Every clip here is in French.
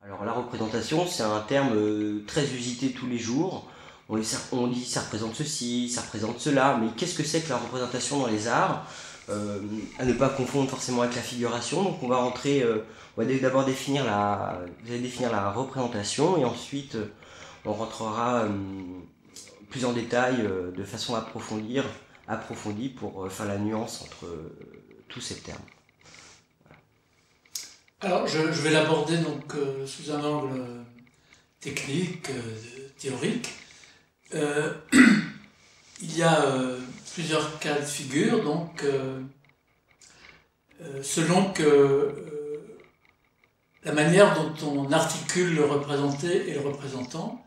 Alors la représentation, c'est un terme très usité tous les jours. On dit ça représente ceci, ça représente cela, mais qu'est-ce que c'est que la représentation dans les arts? À ne pas confondre forcément avec la figuration. Donc on va rentrer, on va d'abord définir la représentation et ensuite on rentrera plus en détail de façon approfondie pour faire la nuance entre tous ces termes. Alors, je vais l'aborder donc sous un angle technique, théorique. Il y a plusieurs cas de figure, donc selon que la manière dont on articule le représenté et le représentant.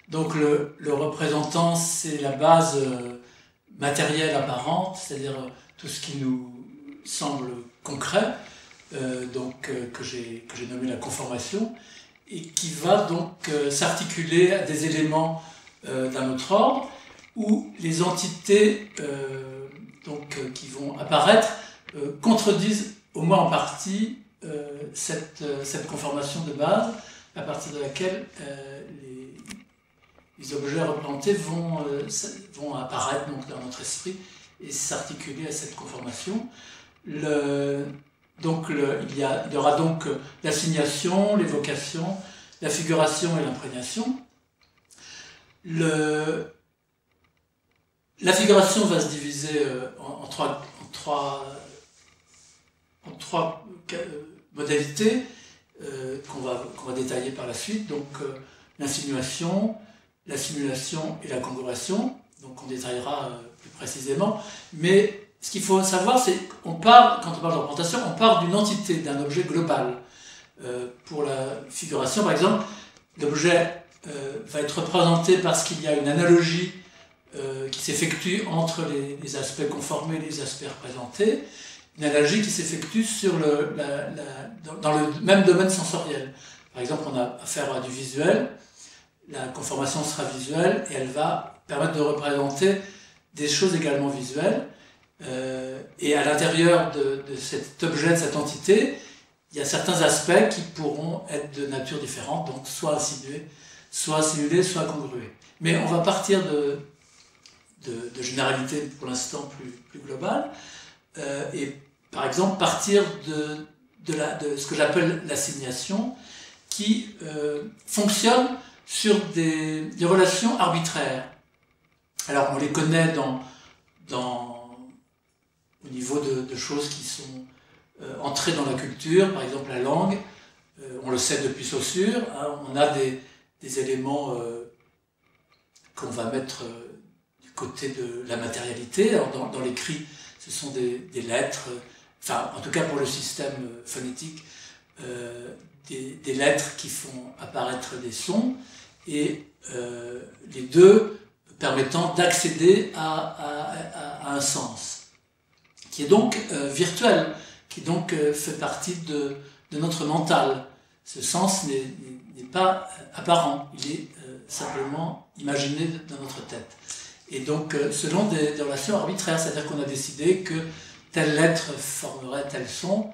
Donc le représentant, c'est la base matérielle apparente, c'est-à-dire tout ce qui nous semble concret. Que j'ai nommé la conformation, et qui va donc s'articuler à des éléments d'un autre ordre, où les entités qui vont apparaître contredisent au moins en partie cette conformation de base, à partir de laquelle les objets représentés vont apparaître donc, dans notre esprit et s'articuler à cette conformation. Il y aura donc l'assignation, l'évocation, la figuration et l'imprégnation. La figuration va se diviser en trois modalités qu'on va détailler par la suite. Donc l'insinuation, la simulation et la congruation. Donc on détaillera plus précisément. Mais ce qu'il faut savoir, c'est quand on parle de représentation, on part d'une entité, d'un objet global. Pour la figuration, par exemple, l'objet va être représenté parce qu'il y a une analogie qui s'effectue entre les aspects conformés et les aspects représentés, une analogie qui s'effectue dans le même domaine sensoriel. Par exemple, on a affaire à du visuel, la conformation sera visuelle et elle va permettre de représenter des choses également visuelles. Et à l'intérieur de cet objet, de cette entité, il y a certains aspects qui pourront être de nature différente, donc soit insinués, soit simulés, soit congrue. Mais on va partir de généralités pour l'instant plus globales, et par exemple partir de ce que j'appelle l'assignation, qui fonctionne sur des relations arbitraires. Alors on les connaît au niveau de choses qui sont entrées dans la culture, par exemple la langue, on le sait depuis Saussure, hein, on a des éléments qu'on va mettre du côté de la matérialité. Alors dans l'écrit, ce sont des lettres, enfin en tout cas pour le système phonétique, des lettres qui font apparaître des sons, et les deux permettant d'accéder à un sens, qui est donc virtuel, qui donc fait partie de notre mental. Ce sens n'est pas apparent, il est simplement imaginé dans notre tête. Et donc selon des relations arbitraires, c'est-à-dire qu'on a décidé que telle lettre formerait tel son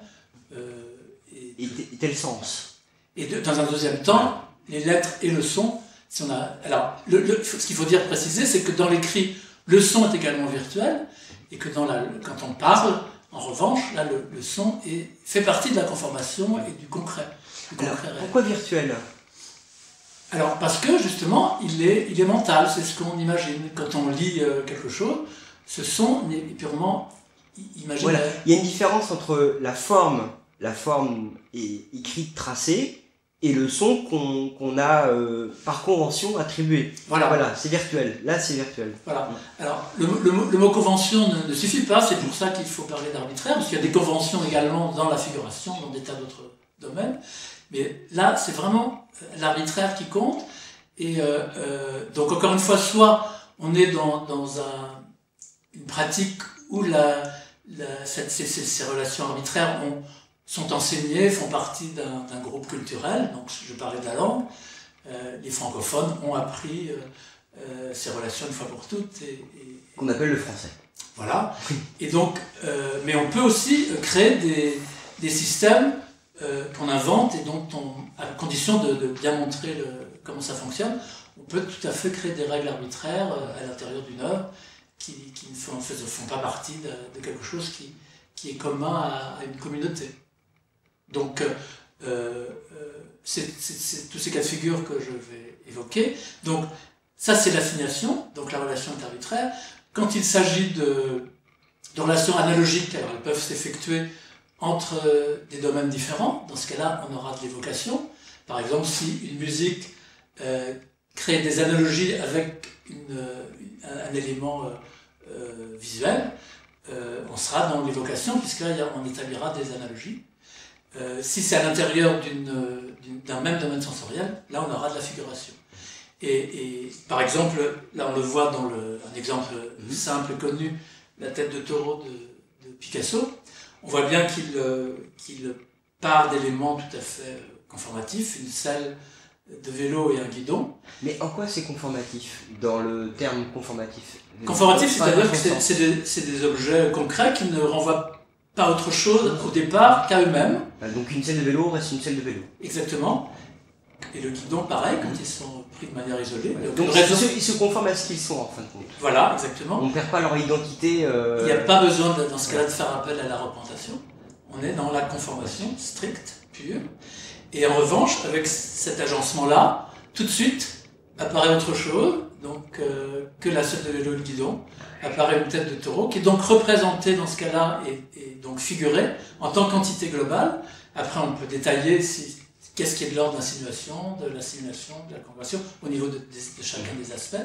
et tel sens. Et dans un deuxième temps, les lettres et le son, alors ce qu'il faut préciser, c'est que dans l'écrit, le son est également virtuel, et que quand on parle, en revanche, là, le son fait partie de la conformation et du concret. Alors, pourquoi virtuel? Alors, parce que, justement, il est mental, c'est ce qu'on imagine. Quand on lit quelque chose, ce son est purement imaginaire. Voilà. Il y a une différence entre la forme écrite, tracée, et le son qu'on a par convention attribué. Voilà, c'est virtuel. Là, c'est virtuel. Voilà. Alors, le mot convention ne suffit pas, c'est pour ça qu'il faut parler d'arbitraire, parce qu'il y a des conventions également dans la figuration, dans des tas d'autres domaines. Mais là, c'est vraiment l'arbitraire qui compte. Et donc, encore une fois, soit on est dans une pratique où ces relations arbitraires sont enseignées, font partie d'un groupe culturel. Donc, je parlais de la langue. Les francophones ont appris ces relations une fois pour toutes. Qu'on appelle le français. Voilà. Et donc, mais on peut aussi créer des systèmes qu'on invente et dont à condition de bien montrer comment ça fonctionne, on peut tout à fait créer des règles arbitraires à l'intérieur d'une œuvre qui ne font pas partie de quelque chose qui est commun à une communauté. Donc, c'est tous ces cas de figure que je vais évoquer. Donc, ça, c'est l'assignation, donc la relation est arbitraire. Quand il s'agit de relations analogiques, alors elles peuvent s'effectuer entre des domaines différents. Dans ce cas-là, on aura de l'évocation. Par exemple, si une musique crée des analogies avec un élément visuel, on sera dans l'évocation, puisque là, on établira des analogies. Si c'est à l'intérieur d'un même domaine sensoriel, là, on aura de la figuration. Et par exemple, là, on le voit dans un exemple simple et connu, la tête de taureau de Picasso. On voit bien qu'il part d'éléments tout à fait conformatifs, une selle de vélo et un guidon. Mais en quoi c'est conformatif, dans le terme conformatif? Conformatif, c'est-à-dire que c'est des objets concrets qui ne renvoient pas autre chose au départ qu'à eux-mêmes. Donc une selle de vélo reste une selle de vélo. Exactement. Et le guidon, pareil, quand ils sont pris de manière isolée. Voilà. Donc ils se conforment à ce qu'ils sont, en fin de compte. Voilà, exactement. On ne perd pas leur identité. Il n'y a pas besoin, dans ce cas-là, de faire appel à la représentation. On est dans la conformation stricte, pure. Et en revanche, avec cet agencement-là, tout de suite apparaît autre chose, donc, que la selle de vélo et le guidon. Apparaît une tête de taureau, qui est donc représentée dans ce cas-là et donc figurée en tant qu'entité globale. Après, on peut détailler qu'est-ce qui est de l'ordre de l'insinuation, de la simulation, de la conversion, au niveau de chacun des aspects.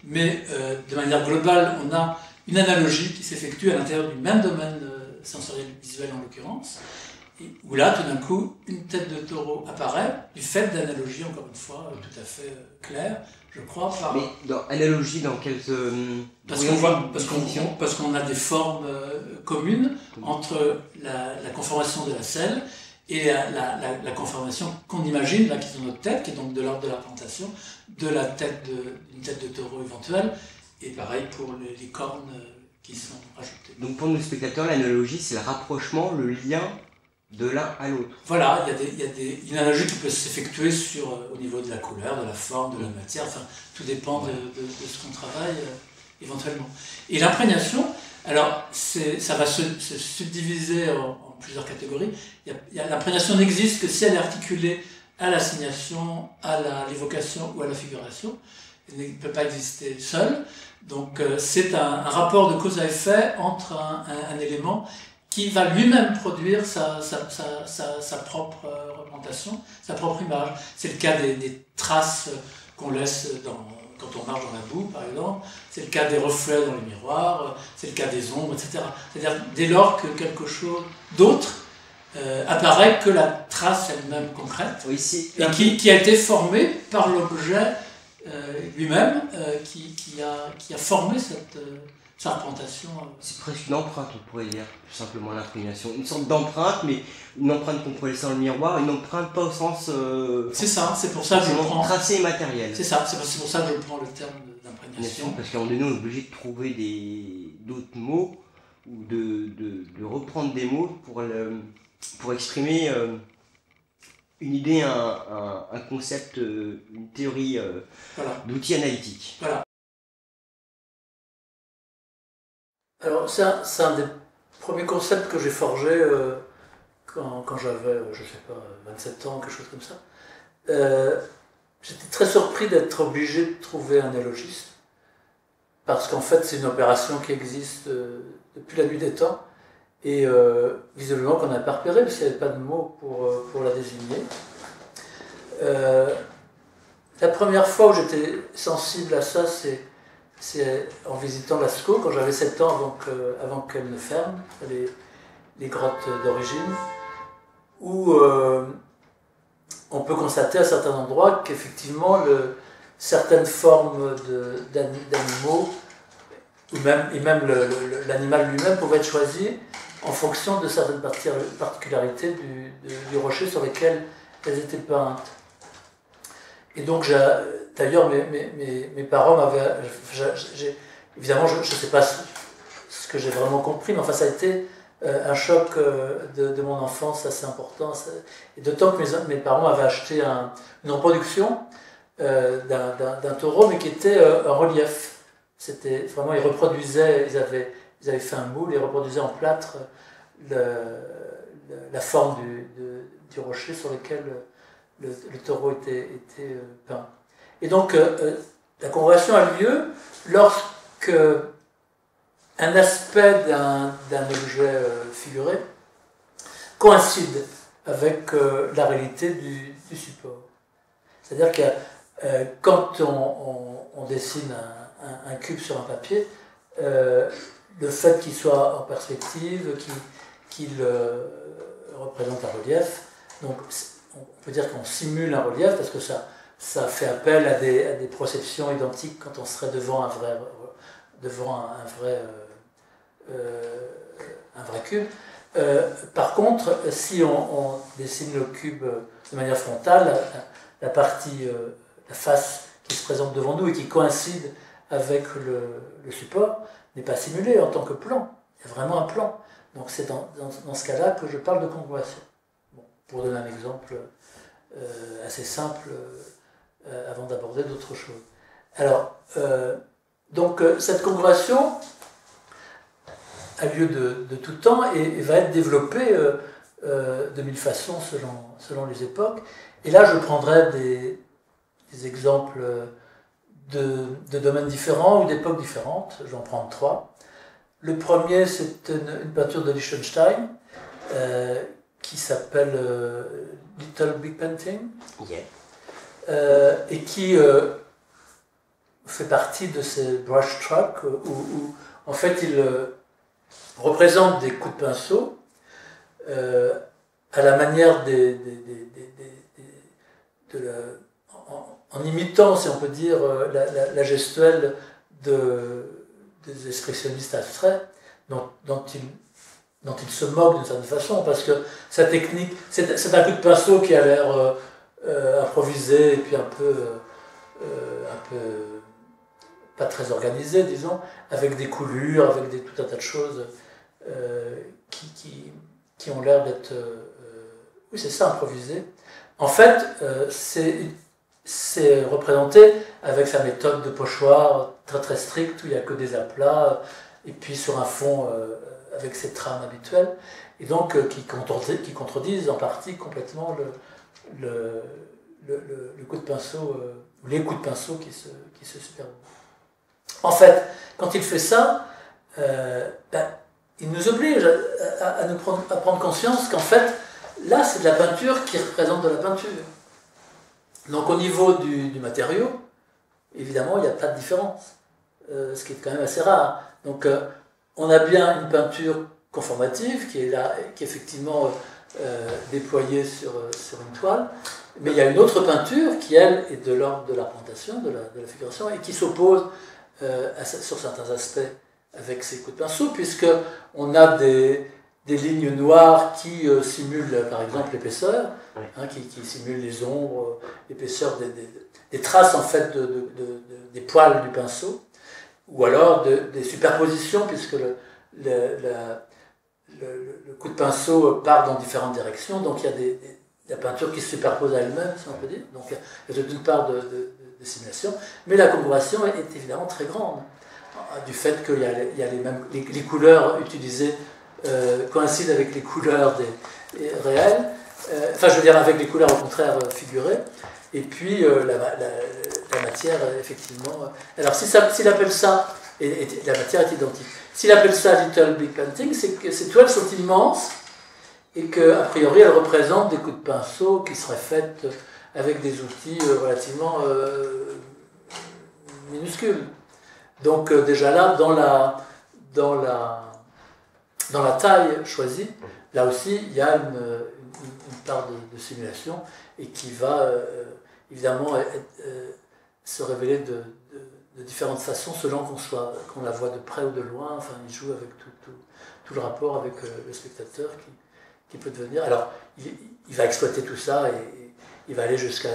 Mais de manière globale, on a une analogie qui s'effectue à l'intérieur du même domaine sensoriel visuel en l'occurrence, où là, tout d'un coup, une tête de taureau apparaît, du fait d'analogies, encore une fois, tout à fait claires, je crois. Mais dans analogie, dans quelles... Parce qu'on a des formes communes entre la conformation de la selle et la conformation qu'on imagine, là, qui est dans notre tête, qui est donc de l'ordre de la représentation, de la tête d'une tête de taureau éventuelle, et pareil pour les cornes qui sont rajoutées. Donc pour nos spectateurs, l'analogie, c'est le rapprochement, le lien de l'un à l'autre. Voilà, il y a une analogie qui peut s'effectuer au niveau de la couleur, de la forme, de la matière, enfin, tout dépend de ce qu'on travaille éventuellement. Et l'imprégnation, alors ça va se subdiviser en plusieurs catégories. L'imprégnation n'existe que si elle est articulée à l'assignation, à l'évocation ou à la figuration. Elle ne peut pas exister seule. Donc c'est un rapport de cause à effet entre un élément qui va lui-même produire sa propre représentation, sa propre image. C'est le cas des traces qu'on laisse quand on marche dans la boue, par exemple. C'est le cas des reflets dans les miroirs, c'est le cas des ombres, etc. C'est-à-dire dès lors que quelque chose d'autre apparaît que la trace elle-même concrète, oui, et qui a été formée par l'objet lui-même, qui a formé sa représentation. C'est presque une empreinte, on pourrait dire, tout simplement, l'imprégnation. Une sorte d'empreinte, mais une empreinte qu'on pourrait laisser dans le miroir, une empreinte pas au sens... c'est ça, c'est pour ça que je prends... Tracé et matériel. C'est ça, c'est pour ça que je prends le terme d'imprégnation. Parce qu'à un moment donné, on est obligé de trouver d'autres mots, ou de reprendre des mots pour exprimer une idée, un concept, une théorie d'outils analytiques. Voilà. Alors, c'est un des premiers concepts que j'ai forgé quand j'avais, je sais pas, 27 ans, quelque chose comme ça. J'étais très surpris d'être obligé de trouver un nélogiste, parce qu'en fait, c'est une opération qui existe depuis la nuit des temps, et visiblement qu'on n'a pas repéré, parce qu'il n'y avait pas de mots pour la désigner. La première fois où j'étais sensible à ça, c'est en visitant Lascaux, quand j'avais 7 ans, avant qu'elle ne ferme, les grottes d'origine, où on peut constater à certains endroits qu'effectivement certaines formes d'animaux, et même l'animal lui-même, pouvaient être choisies en fonction de certaines particularités du rocher sur lesquels elles étaient peintes. Et donc, d'ailleurs, mes parents m'avaient... Évidemment, je ne sais pas ce que j'ai vraiment compris, mais enfin, ça a été un choc de mon enfance assez important. Et d'autant que mes parents avaient acheté une reproduction d'un taureau, mais qui était en relief. C'était vraiment, ils reproduisaient, ils avaient fait un moule, ils reproduisaient en plâtre la forme du rocher sur lequel le taureau était peint. Et donc, la congrégation a lieu lorsque un aspect d'un objet figuré coïncide avec la réalité du support. C'est-à-dire que quand on dessine un cube sur un papier, le fait qu'il soit en perspective, qu'il représente un relief, donc on peut dire qu'on simule un relief parce que ça fait appel à des processions identiques quand on serait devant un vrai cube. Par contre, si on dessine le cube de manière frontale, la face qui se présente devant nous et qui coïncide avec le support n'est pas simulée en tant que plan. Il y a vraiment un plan. Donc c'est dans ce cas-là que je parle de congruation. Bon, pour donner un exemple assez simple avant d'aborder d'autres choses. Alors, donc cette congruation a lieu de tout temps et va être développée de mille façons selon les époques. Et là, je prendrai des exemples de domaines différents ou d'époques différentes. Je vais en prendre 3. Le premier, c'est une peinture de Liechtenstein qui s'appelle Little Big Painting. Yeah. Et qui fait partie de ces brush strokes où en fait il représente des coups de pinceau à la manière en imitant, si on peut dire, la gestuelle des expressionnistes abstraits dont il se moque d'une certaine façon, parce que sa technique, c'est un coup de pinceau qui a l'air improvisé et puis un peu pas très organisé, disons, avec des coulures, avec tout un tas de choses qui ont l'air d'être oui, c'est ça, improvisé. En fait, c'est représenté avec sa méthode de pochoir très très stricte, où il n'y a que des aplats, et puis sur un fond avec ses trames habituelles, et donc qui contredisent en partie complètement le coup de pinceau, ou les coups de pinceau qui se superposent. En fait, quand il fait ça, il nous oblige à prendre conscience qu'en fait, là, c'est de la peinture qui représente de la peinture. Donc au niveau du matériau, évidemment, il n'y a pas de différence, ce qui est quand même assez rare. Donc on a bien une peinture conformative qui est là, qui est effectivement déployée sur une toile, mais il y a une autre peinture qui, elle, est de l'ordre de l'arpentation, de la figuration, et qui s'oppose sur certains aspects avec ces coups de pinceau, puisqu'on a des lignes noires qui simulent par exemple l'épaisseur, qui simulent les ombres, l'épaisseur des traces en fait des poils du pinceau, ou alors des superpositions, puisque le coup de pinceau part dans différentes directions, donc il y a la peinture qui se superpose à elle-même, si on peut dire, donc il y a toute une part de simulation, mais la congruation est évidemment très grande, du fait qu'il y a les couleurs utilisées coïncident avec les couleurs réelles, enfin je veux dire avec les couleurs au contraire figurées, et puis la matière effectivement. Alors s'il appelle ça, et la matière est identique, s'il appelle ça Little Big Painting, c'est que ces toiles sont immenses et qu'a priori elles représentent des coups de pinceau qui seraient faits avec des outils relativement minuscules. Donc déjà là, dans la taille choisie, là aussi, il y a une part de simulation et qui va évidemment se révéler de différentes façons selon qu'on la voit de près ou de loin. Enfin, il joue avec tout le rapport avec le spectateur qui peut devenir. Alors, il va exploiter tout ça et il va aller jusqu'à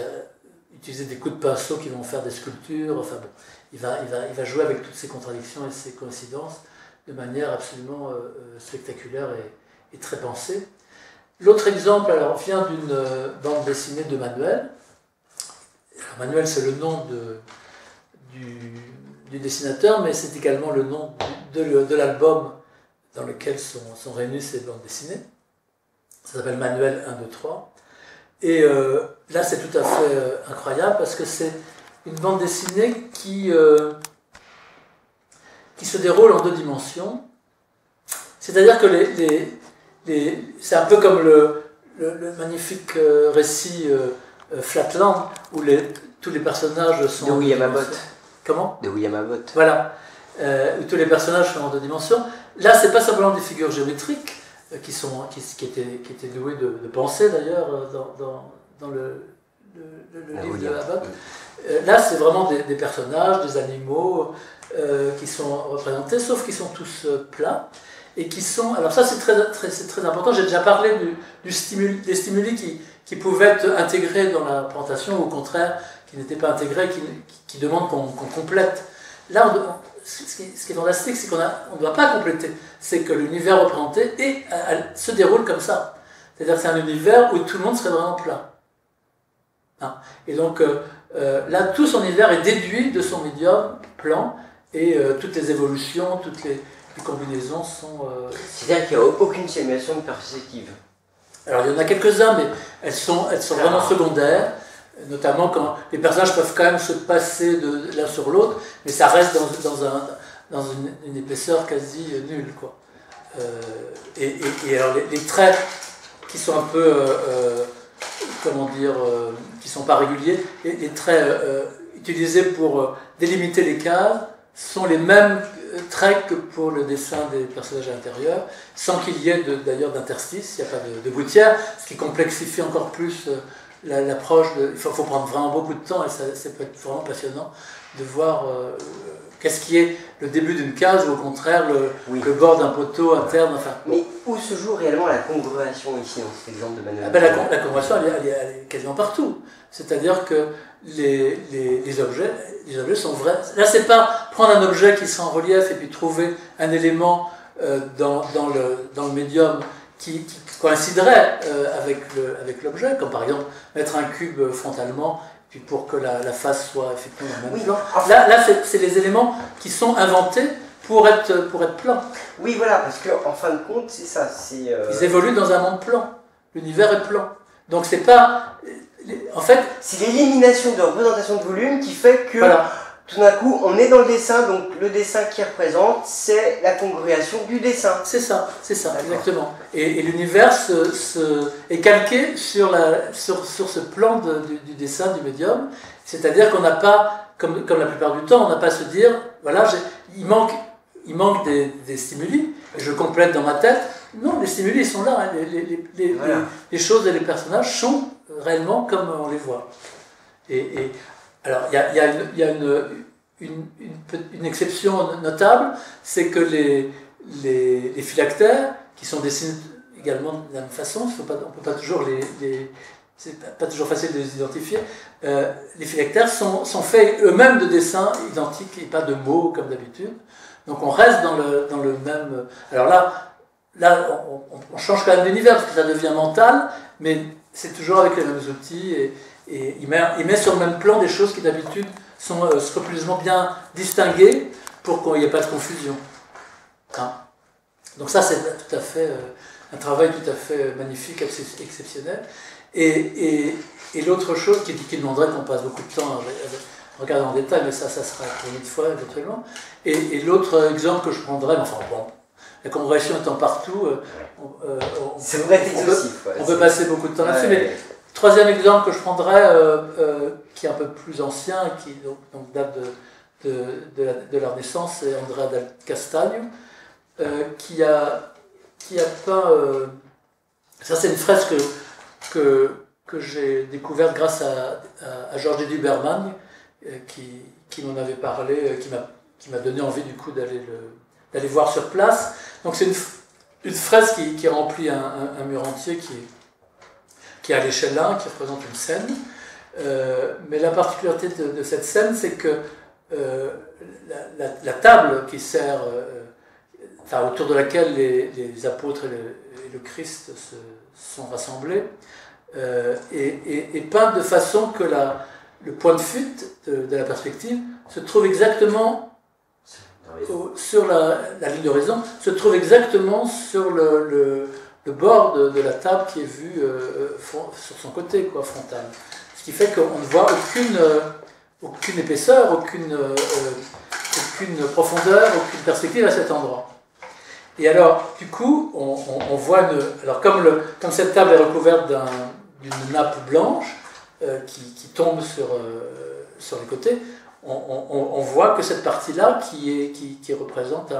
utiliser des coups de pinceau qui vont faire des sculptures. Enfin bon, il va jouer avec toutes ces contradictions et ces coïncidences de manière absolument spectaculaire et très pensée. L'autre exemple alors, vient d'une bande dessinée de Manuel. Alors, Manuel, c'est le nom du dessinateur, mais c'est également le nom de l'album dans lequel sont réunies ces bandes dessinées. Ça s'appelle Manuel 1, 2, 3. Et là, c'est tout à fait incroyable parce que c'est une bande dessinée qui se déroule en 2 dimensions. C'est-à-dire que c'est un peu comme le magnifique récit Flatland, où tous les personnages sont... De William Abbott. Comment ? De William Abbott. Voilà. Où tous les personnages sont en 2 dimensions. Là, c'est pas simplement des figures géométriques, qui étaient douées de pensée, d'ailleurs, dans le livre de Abbott. Là, c'est vraiment des personnages, des animaux qui sont représentés, sauf qu'ils sont tous plats. Et qui sont... Alors ça, c'est très important. J'ai déjà parlé des stimuli qui pouvaient être intégrés dans la présentation, ou au contraire, qui n'étaient pas intégrés, qui demandent qu'on complète. Là, ce qui est fantastique, c'est qu'on ne doit pas compléter. C'est que l'univers représenté se déroule comme ça. C'est-à-dire que c'est un univers où tout le monde serait vraiment plat. Hein. Et donc, là, tout son univers est déduit de son médium plan, et toutes les évolutions, toutes les combinaisons sont... C'est-à-dire qu'il n'y a aucune simulation de perspective. Alors, il y en a quelques-uns, mais elles sont vraiment secondaires, notamment quand les personnages peuvent quand même se passer de l'un sur l'autre, mais ça reste dans une épaisseur quasi nulle, quoi. Et alors, les traits qui sont un peu... comment dire... qui ne sont pas réguliers, les traits utilisés pour délimiter les cases sont les mêmes traits que pour le dessin des personnages à l'intérieur, sans qu'il y ait d'ailleurs d'interstice, il n'y a pas de gouttière, ce qui complexifie encore plus l'approche. Il faut prendre vraiment beaucoup de temps, et ça peut être vraiment passionnant de voir qu'est-ce qui est le début d'une case, ou au contraire le bord d'un poteau interne. Enfin, mais où se joue réellement la congruation ici, dans cet exemple de Manuel? La congruation, elle est quasiment partout. C'est-à-dire que les objets sont vrais. Là, c'est pas prendre un objet qui sera en relief et puis trouver un élément dans le médium qui coïnciderait avec l'objet, comme par exemple mettre un cube frontalement, puis pour que la face soit effectivement dans le même plan. Là, c'est les éléments qui sont inventés pour être plans. Oui, voilà, parce qu'en fin de compte, c'est ça. Ils évoluent dans un monde plan. L'univers est plan. Donc c'est pas... En fait... C'est l'élimination de représentation de volume qui fait que, tout d'un coup, on est dans le dessin, donc le dessin qui représente, c'est la congruation du dessin. C'est ça, exactement. Et l'univers est calqué sur ce plan du dessin, du médium. C'est-à-dire qu'on n'a pas, comme la plupart du temps, on n'a pas à se dire, voilà, il manque des stimuli, et je complète dans ma tête. Non, les stimuli, ils sont là. Hein. Les choses et les personnages sont réellement comme on les voit. Alors, il y a une exception notable, c'est que les phylactères, qui sont dessinés également de la même façon, on ne peut pas toujours c'est pas toujours facile de les identifier, les phylactères sont faits eux-mêmes de dessins identiques et pas de mots comme d'habitude. Donc on reste dans le même... Alors là on change quand même d'univers parce que ça devient mental, mais c'est toujours avec les mêmes outils, et il met sur le même plan des choses qui d'habitude sont scrupuleusement bien distinguées pour qu'il n'y ait pas de confusion. Hein. Donc ça, c'est tout à fait un travail tout à fait magnifique, exceptionnel. Et l'autre chose qui demanderait qu'on passe beaucoup de temps à regarder en détail, mais ça sera pour une autre fois éventuellement. Et l'autre exemple que je prendrais, enfin bon, la congruation étant partout, on peut passer beaucoup de temps là-dessus. Mais troisième exemple que je prendrais, qui est un peu plus ancien, qui donc date de la Renaissance, c'est Andrea del Castagno, qui a peint... ça, c'est une fresque que j'ai découverte grâce à Georges Edu Berman, qui m'en avait parlé, qui m'a donné envie du coup d'aller voir sur place. Donc c'est une fresque qui remplit un mur entier qui est à l'échelle 1, qui représente une scène. Mais la particularité de cette scène, c'est que la table qui sert autour de laquelle les apôtres et le Christ se sont rassemblés, est peinte de façon que le point de fuite de la perspective se trouve exactement sur la ligne d'horizon, se trouve exactement sur le bord de la table qui est vue sur son côté, quoi, frontal. Ce qui fait qu'on ne voit aucune épaisseur, aucune profondeur, aucune perspective à cet endroit. Et alors, du coup, on voit alors comme cette table est recouverte d'une nappe blanche qui tombe sur les côtés, on voit que cette partie-là qui représente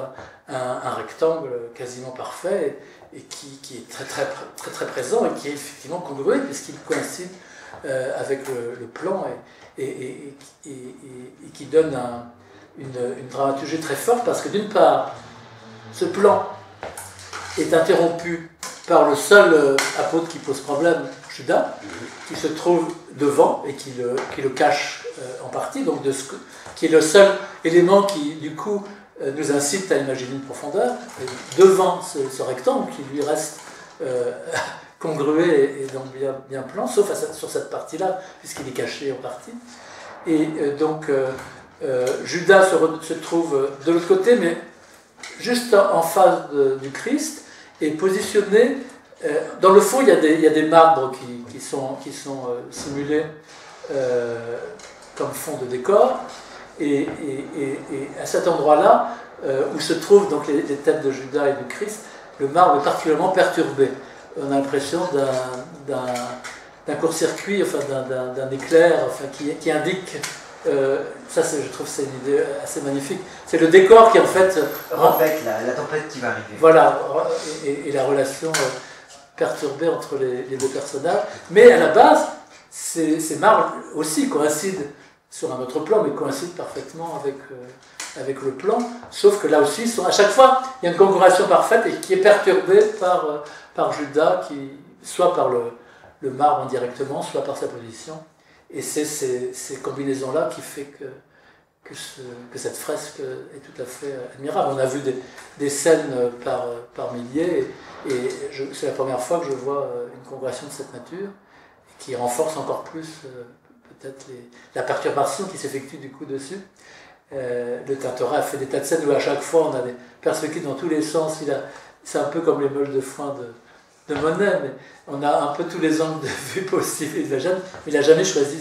un rectangle quasiment parfait et qui est très, très, très, très présent et qui est effectivement congrué puisqu'il coïncide avec le plan et qui donne une dramaturgie très forte parce que d'une part, ce plan est interrompu par le seul apôtre qui pose problème, Judas, qui se trouve devant et qui le cache en partie, donc qui est le seul élément qui, du coup, nous incite à imaginer une profondeur, devant ce rectangle qui lui reste congrué et donc bien plan, sauf sur cette partie-là, puisqu'il est caché en partie. Et donc, Judas se trouve de l'autre côté, mais juste en face du Christ, et positionné. Dans le fond, il y a des marbres qui sont simulés comme fond de décor, et à cet endroit-là, où se trouvent donc les têtes de Judas et du Christ, le marbre est particulièrement perturbé. On a l'impression d'un court-circuit, enfin d'un éclair, enfin, qui indique. Ça, je trouve que c'est une idée assez magnifique. C'est le décor qui en fait la tempête qui va arriver. Voilà, et la relation perturbée entre les deux personnages. Mais à la base, ces marbres aussi coïncident sur un autre plan, mais coïncident parfaitement avec le plan. Sauf que là aussi, à chaque fois, il y a une configuration parfaite et qui est perturbée par Judas, soit par le marbre indirectement, soit par sa position. Et c'est ces combinaisons-là qui fait que cette fresque est tout à fait admirable. On a vu des scènes par milliers, et c'est la première fois que je vois une configuration de cette nature, qui renforce encore plus peut-être la perturbation qui s'effectue du coup dessus. Le Tintoret a fait des tas de scènes où à chaque fois on a des perspectives dans tous les sens. C'est un peu comme les meules de foin de Monet, mais on a un peu tous les angles de vue possibles et imaginables, mais il n'a jamais choisi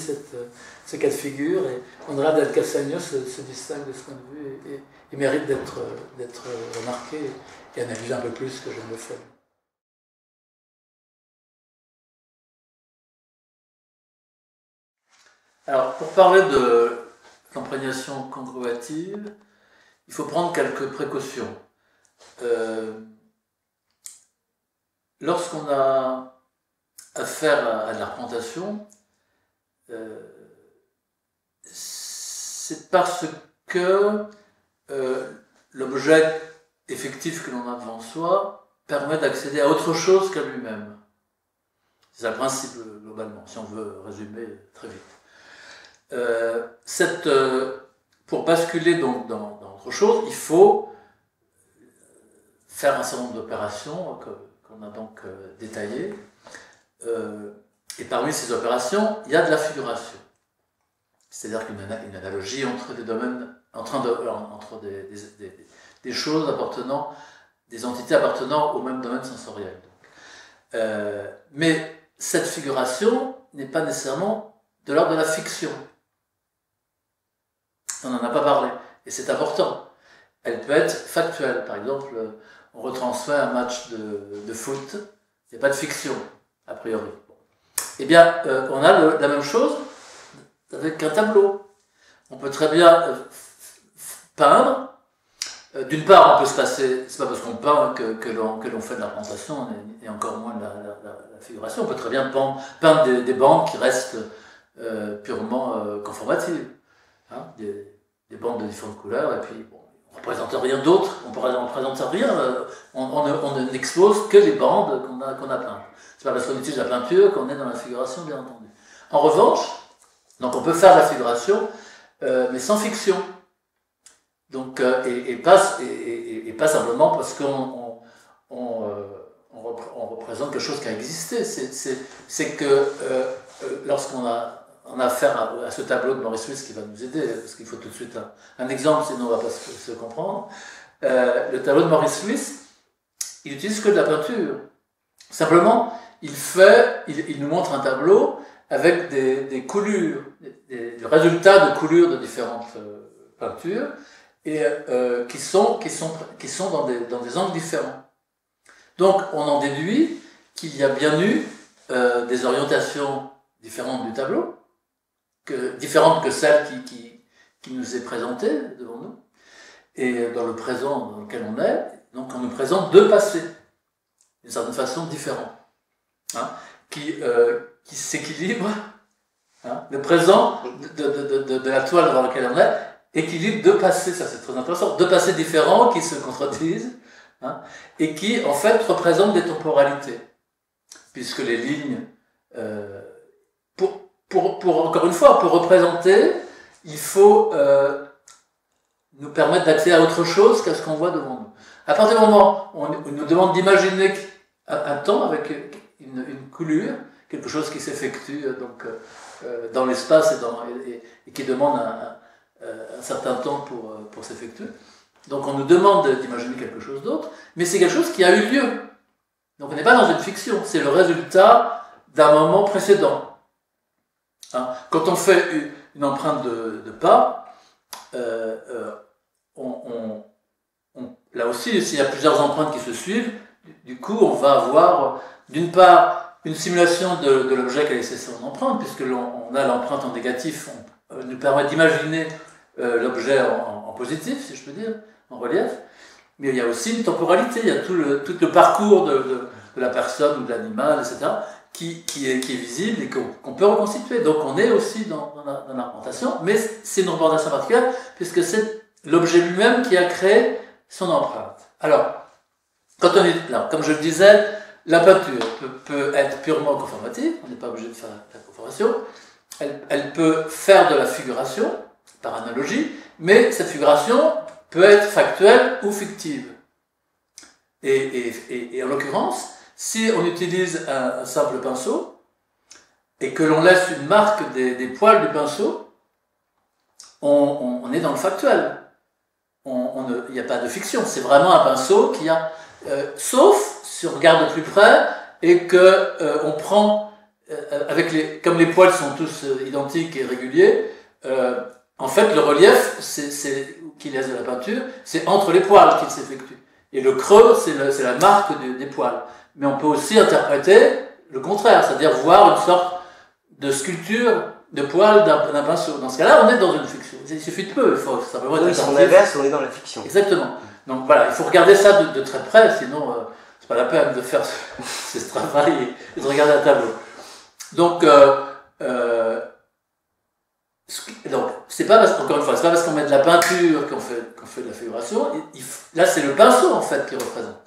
ce cas de figure, et Andrea del Casagno se distingue de ce point de vue et mérite d'être remarqué et analysé un peu plus que je ne le fais. Alors, pour parler de l'imprégnation congruative, il faut prendre quelques précautions. Lorsqu'on a affaire à de l'arpentation, c'est parce que l'objet effectif que l'on a devant soi permet d'accéder à autre chose qu'à lui-même. C'est un principe globalement, si on veut résumer très vite. Pour basculer donc dans autre chose, il faut faire un certain nombre d'opérations qu'on a donc détaillées. Et parmi ces opérations, il y a de la figuration. C'est-à-dire qu'une analogie entre des domaines, entre des choses appartenant, des entités appartenant au même domaine sensoriel. Mais cette figuration n'est pas nécessairement de l'ordre de la fiction. On n'en a pas parlé, et c'est important. Elle peut être factuelle. Par exemple, on retransmet un match de foot, il n'y a pas de fiction, a priori. Eh bien, on a la même chose avec un tableau. On peut très bien peindre. D'une part, on peut se passer, c'est pas parce qu'on peint que l'on fait de l'arpentation et encore moins de la figuration. On peut très bien peindre des bandes qui restent purement conformatives. Hein, des bandes de différentes couleurs, et puis bon, on ne représente rien d'autre, on ne représente rien, on n'expose que les bandes qu'on a peintes. C'est pas parce qu'on utilise la peinture qu'on est dans la figuration, bien entendu. En revanche, donc on peut faire de la figuration, mais sans fiction. Donc, et pas simplement parce on représente quelque chose qui a existé. C'est que lorsqu'on a affaire à ce tableau de Maurice Suisse qui va nous aider, parce qu'il faut tout de suite un exemple, sinon on ne va pas se comprendre. Le tableau de Maurice Suisse, il n'utilise que de la peinture. Simplement, il nous montre un tableau avec des coulures, des résultats de coulures de différentes peintures, et qui sont dans des angles différents. Donc, on en déduit qu'il y a bien eu des orientations différentes du tableau, différentes que celles qui nous est présentée devant nous, et dans le présent dans lequel on est, donc on nous présente deux passés, d'une certaine façon différents, hein, qui s'équilibrent, hein, le présent de la toile dans laquelle on est, équilibre deux passés, ça c'est très intéressant, deux passés différents qui se contredisent, hein, et qui en fait représentent des temporalités, puisque les lignes, encore une fois, pour représenter, il faut nous permettre d'accéder à autre chose qu'à ce qu'on voit devant nous. À partir du moment où on nous demande d'imaginer un temps avec une coulure, quelque chose qui s'effectue donc dans l'espace et qui demande un certain temps pour s'effectuer. Donc on nous demande d'imaginer quelque chose d'autre, mais c'est quelque chose qui a eu lieu. Donc on n'est pas dans une fiction, c'est le résultat d'un moment précédent. Hein, quand on fait une empreinte de pas, là aussi, s'il y a plusieurs empreintes qui se suivent, du coup on va avoir d'une part une simulation de l'objet qui a laissé son empreinte, puisque on a l'empreinte en négatif, on nous permet d'imaginer l'objet en positif, si je peux dire, en relief, mais il y a aussi une temporalité, il y a tout le parcours de la personne ou de l'animal, etc., qui est visible et qu'on peut reconstituer. Donc on est aussi dans la représentation, mais c'est une représentation particulière, puisque c'est l'objet lui-même qui a créé son empreinte. Alors, quand on est là, comme je le disais, la peinture peut être purement conformative, on n'est pas obligé de faire la conformation, elle peut faire de la figuration, par analogie, mais cette figuration peut être factuelle ou fictive. Et en l'occurrence, si on utilise un simple pinceau, et que l'on laisse une marque des poils du pinceau, on est dans le factuel. Il n'y a pas de fiction, c'est vraiment un pinceau qui a... sauf si on regarde de plus près et que on prend, comme les poils sont tous identiques et réguliers, en fait le relief qui laisse de la peinture, c'est entre les poils qu'il s'effectue. Et le creux, c'est la marque des poils. Mais on peut aussi interpréter le contraire, c'est-à-dire voir une sorte de sculpture de poils d'un pinceau. Dans ce cas-là, on est dans une fiction. Il suffit de peu, il faut simplement être si on inverse, on est dans la fiction. Exactement. Donc voilà, il faut regarder ça de très près, sinon c'est pas la peine de faire ce travail et de regarder un tableau. Donc c'est pas encore une fois, c'est pas parce qu'on met de la peinture qu'on fait de la figuration. Là, c'est le pinceau en fait qui représente.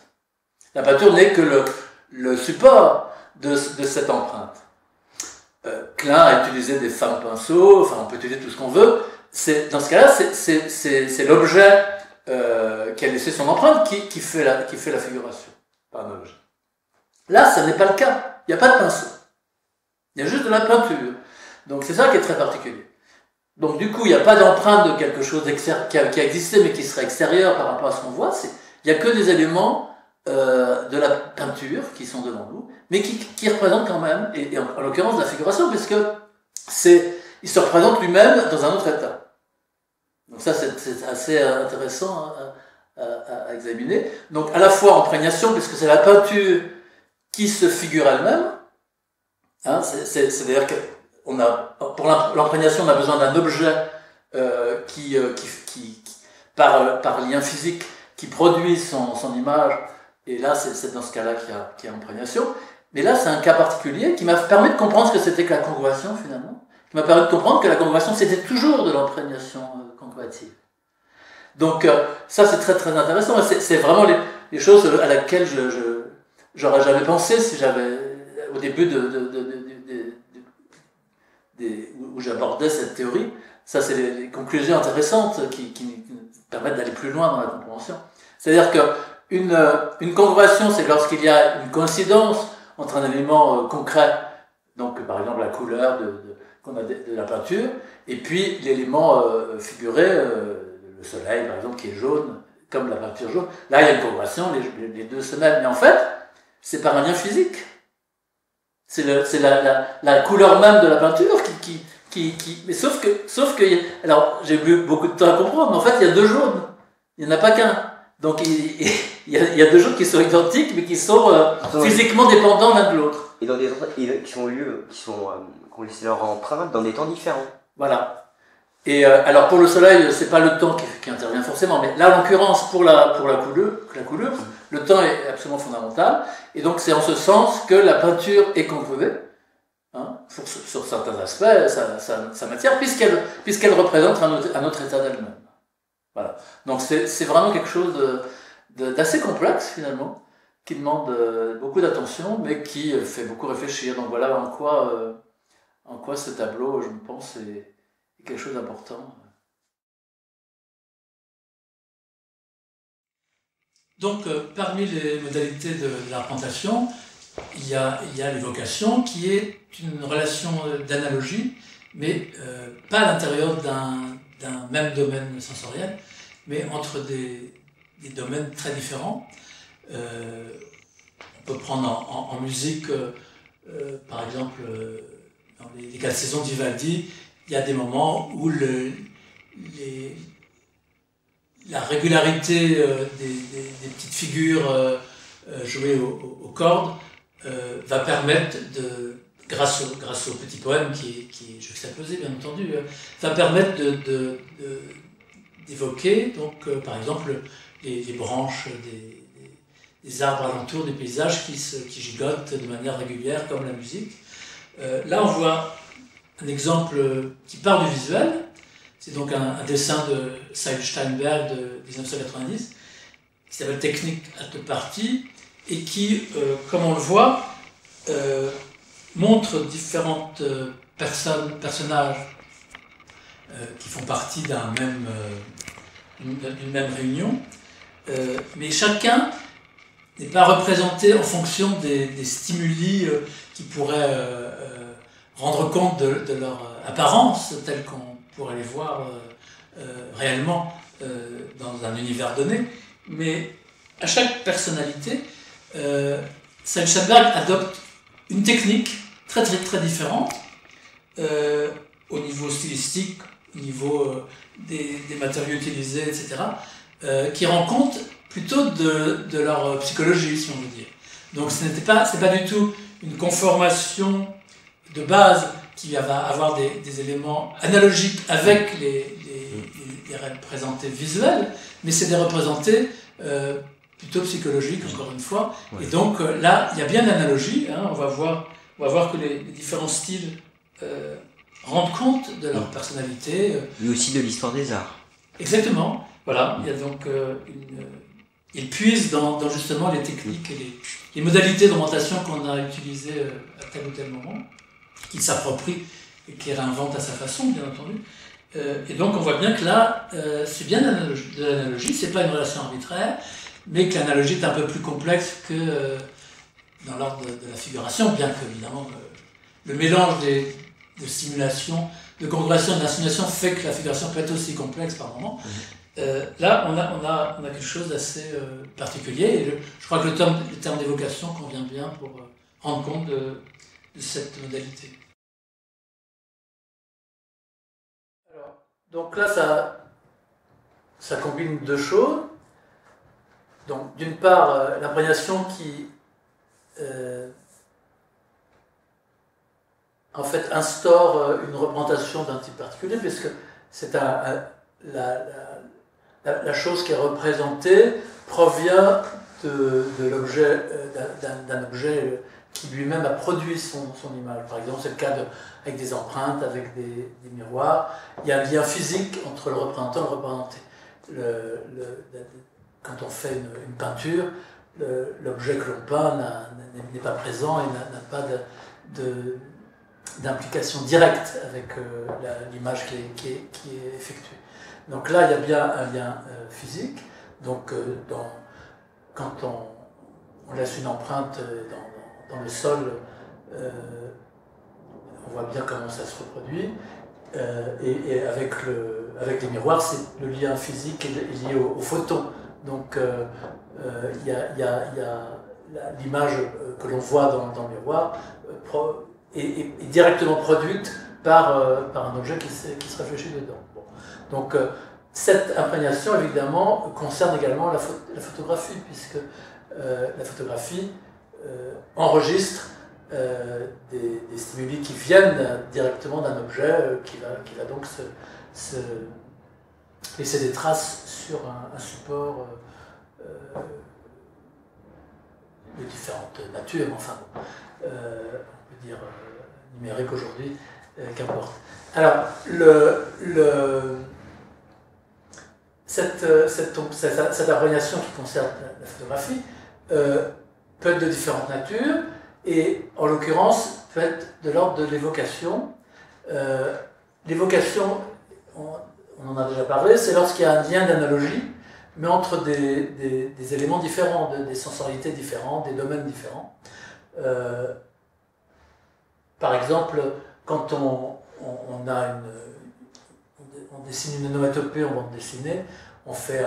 La peinture n'est que le support de cette empreinte. Klein a utilisé des fins de pinceau, enfin on peut utiliser tout ce qu'on veut. Dans ce cas-là, c'est l'objet qui a laissé son empreinte qui fait la figuration par analogie. Là, ça n'est pas le cas. Il n'y a pas de pinceau. Il y a juste de la peinture. Donc c'est ça qui est très particulier. Donc du coup, il n'y a pas d'empreinte de quelque chose qui a existé mais qui serait extérieur par rapport à ce qu'on voit. Il n'y a que des éléments de la peinture qui sont devant nous, mais qui représentent quand même, et en l'occurrence la figuration, puisque il se représente lui-même dans un autre état. Donc ça, c'est assez intéressant à examiner. Donc à la fois imprégnation, puisque c'est la peinture qui se figure elle-même, hein, c'est-à-dire que pour l'imprégnation, on a besoin d'un objet qui par lien physique, qui produit son image, et là, c'est dans ce cas-là qu'il y a imprégnation. Mais là, c'est un cas particulier qui m'a permis de comprendre ce que c'était que la congruation, finalement, qui m'a permis de comprendre que la congruation, c'était toujours de l'imprégnation congruative. Donc, ça, c'est très, très intéressant. C'est vraiment les choses à laquelle j'aurais jamais pensé si j'avais, au début où j'abordais cette théorie, Ça, c'est les conclusions intéressantes qui permettent d'aller plus loin dans la compréhension. C'est-à-dire qu'une congruation, c'est lorsqu'il y a une coïncidence entre un élément concret, donc par exemple la couleur qu'on a de la peinture, et puis l'élément figuré, le soleil par exemple qui est jaune, comme la peinture jaune. Là, il y a une congruation, les deux se mêlent. Mais en fait, c'est par un lien physique. C'est la couleur même de la peinture mais sauf que, alors j'ai eu beaucoup de temps à comprendre, mais en fait, il y a deux jaunes. Il n'y en a pas qu'un. Donc il y a deux jaunes qui sont identiques, mais qui sont physiquement dépendants l'un de l'autre. Et dans des qui ont laissé leur empreinte dans des temps différents. Voilà. Et alors pour le soleil, c'est pas le temps qui intervient forcément, mais là en l'occurrence pour la couleur, le temps est absolument fondamental. Et donc c'est en ce sens que la peinture est congrue, hein, sur certains aspects, sa matière, puisqu'elle représente un autre état d'elle-même. Voilà. Donc c'est vraiment quelque chose d'assez complexe finalement, qui demande beaucoup d'attention, mais qui fait beaucoup réfléchir. Donc voilà en quoi ce tableau, je pense, est quelque chose d'important. Donc, parmi les modalités de l'arpentation, il y a l'évocation qui est une relation d'analogie, mais pas à l'intérieur d'un même domaine sensoriel, mais entre des domaines très différents. On peut prendre en musique, par exemple, dans les 4 saisons de Vivaldi, il y a des moments où la régularité des petites figures jouées aux cordes va permettre, grâce au petit poème qui est juxtaposé bien entendu, va permettre d'évoquer, donc par exemple, les branches des arbres alentours, des paysages qui gigotent de manière régulière comme la musique. Là on voit un exemple qui part du visuel, c'est donc un dessin de Saïd Steinberg de 1990, qui s'appelle Technique à deux parties, et qui, comme on le voit, montre différentes personnages qui font partie d'une même réunion, mais chacun n'est pas représenté en fonction des stimuli qui pourraient rendre compte de leur apparence, telle qu'on pourrait les voir réellement dans un univers donné. Mais à chaque personnalité, Steinberg adopte une technique très très très différente au niveau stylistique, au niveau des matériaux utilisés, etc., qui rend compte plutôt de leur psychologie, si on veut dire. Donc c'est pas du tout une conformation de base qui va avoir des éléments analogiques avec les représentés visuels, mais c'est des représentés plutôt psychologiques, encore une fois. Ouais. Et donc là, il y a bien l'analogie, hein, on va voir que les différents styles rendent compte de leur personnalité. Mais aussi de l'histoire des arts. Exactement, voilà, il y a donc il puise dans justement les techniques et les modalités d'orientation qu'on a utilisées à tel ou tel moment, qu'il s'approprie et qu'il réinvente à sa façon, bien entendu. Et donc on voit bien que là, c'est bien de l'analogie, c'est pas une relation arbitraire, mais que l'analogie est un peu plus complexe que dans l'ordre de la figuration, bien qu'évidemment le mélange de simulation, de congruation et d'insinuation fait que la figuration peut être aussi complexe par moment. Là, on a quelque chose d'assez particulier, et je crois que le terme d'évocation convient bien pour rendre compte de cette modalité. Alors, donc là, ça combine deux choses. Donc, d'une part, l'imprégnation qui en fait instaure une représentation d'un type particulier, puisque c'est la chose qui est représentée provient de l'objet, d'un objet qui lui-même a produit son image. Par exemple, c'est le cas avec des empreintes, avec des miroirs. Il y a un lien physique entre le représentant et le représenté. Quand on fait une peinture, l'objet que l'on peint n'est pas présent et n'a pas d'implication directe avec l'image qui est effectuée. Donc là, il y a bien un lien physique. Donc quand on laisse une empreinte dans le sol, on voit bien comment ça se reproduit. Et avec les miroirs, c'est le lien physique est lié aux photons. Donc il y a l'image que l'on voit dans le miroir est directement produite par un objet qui se réfléchit dedans. Bon. Donc cette imprégnation, évidemment, concerne également la photographie, puisque la photographie enregistre des stimuli qui viennent directement d'un objet qui va donc se laisser des traces sur un support de différentes natures, enfin bon, on peut dire numérique aujourd'hui, qu'importe. Alors, cette imprégnation qui concerne la photographie peut être de différentes natures, et en l'occurrence peut être de l'ordre de l'évocation. L'évocation, on en a déjà parlé, c'est lorsqu'il y a un lien d'analogie, mais entre des éléments différents, des sensorialités différentes, des domaines différents. Par exemple, quand on dessine une onomatopée en bande dessinée, on fait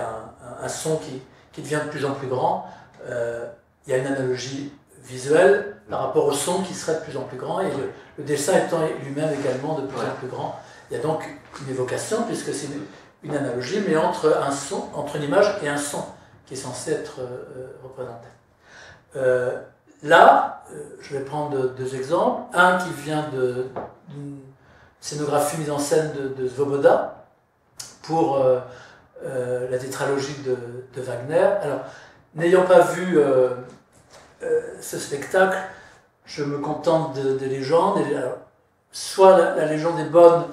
un son qui devient de plus en plus grand. Il y a une analogie visuelle par rapport au son qui serait de plus en plus grand, et le dessin étant lui-même également de plus en plus grand. Il y a donc une évocation, puisque c'est une analogie, mais entre une image et un son qui est censé être représenté. Là, je vais prendre deux exemples. Un qui vient d'une scénographie mise en scène de Svoboda pour la tétralogie de Wagner. Alors, n'ayant pas vu ce spectacle, je me contente des légendes. Alors, soit la légende est bonne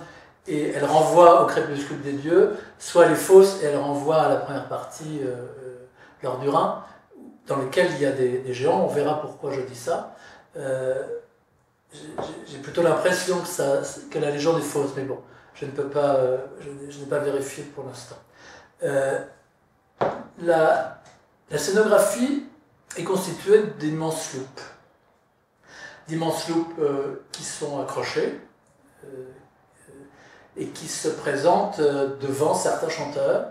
et elle renvoie au crépuscule des dieux, soit elle est fausse et elle renvoie à la première partie, l'heure du Rhin, dans lequel il y a des géants. On verra pourquoi je dis ça. J'ai plutôt l'impression que la légende est fausse, mais bon, je n'ai pas vérifié pour l'instant. La scénographie est constituée d'immenses loupes. D'immenses loupes qui sont accrochées et qui se présentent devant certains chanteurs,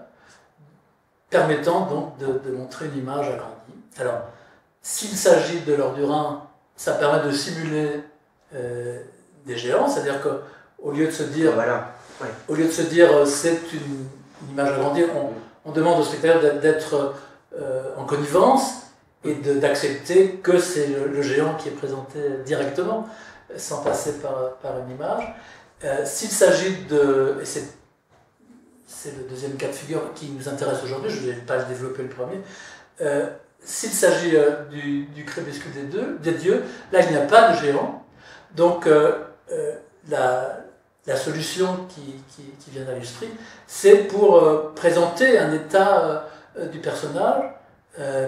permettant donc de montrer une image agrandie. Alors, s'il s'agit de l'heure du Rhin, ça permet de simuler des géants, c'est-à-dire qu'au lieu de se dire, c'est une image agrandie, on demande au spectateur d'être en connivence et d'accepter que c'est le géant qui est présenté directement, sans passer par une image. S'il s'agit de... Et c'est le deuxième cas de figure qui nous intéresse aujourd'hui, je ne vais pas développer le premier. S'il s'agit du crépuscule des dieux, là il n'y a pas de géant. Donc la solution qui vient d'Allustri, c'est pour présenter un état du personnage,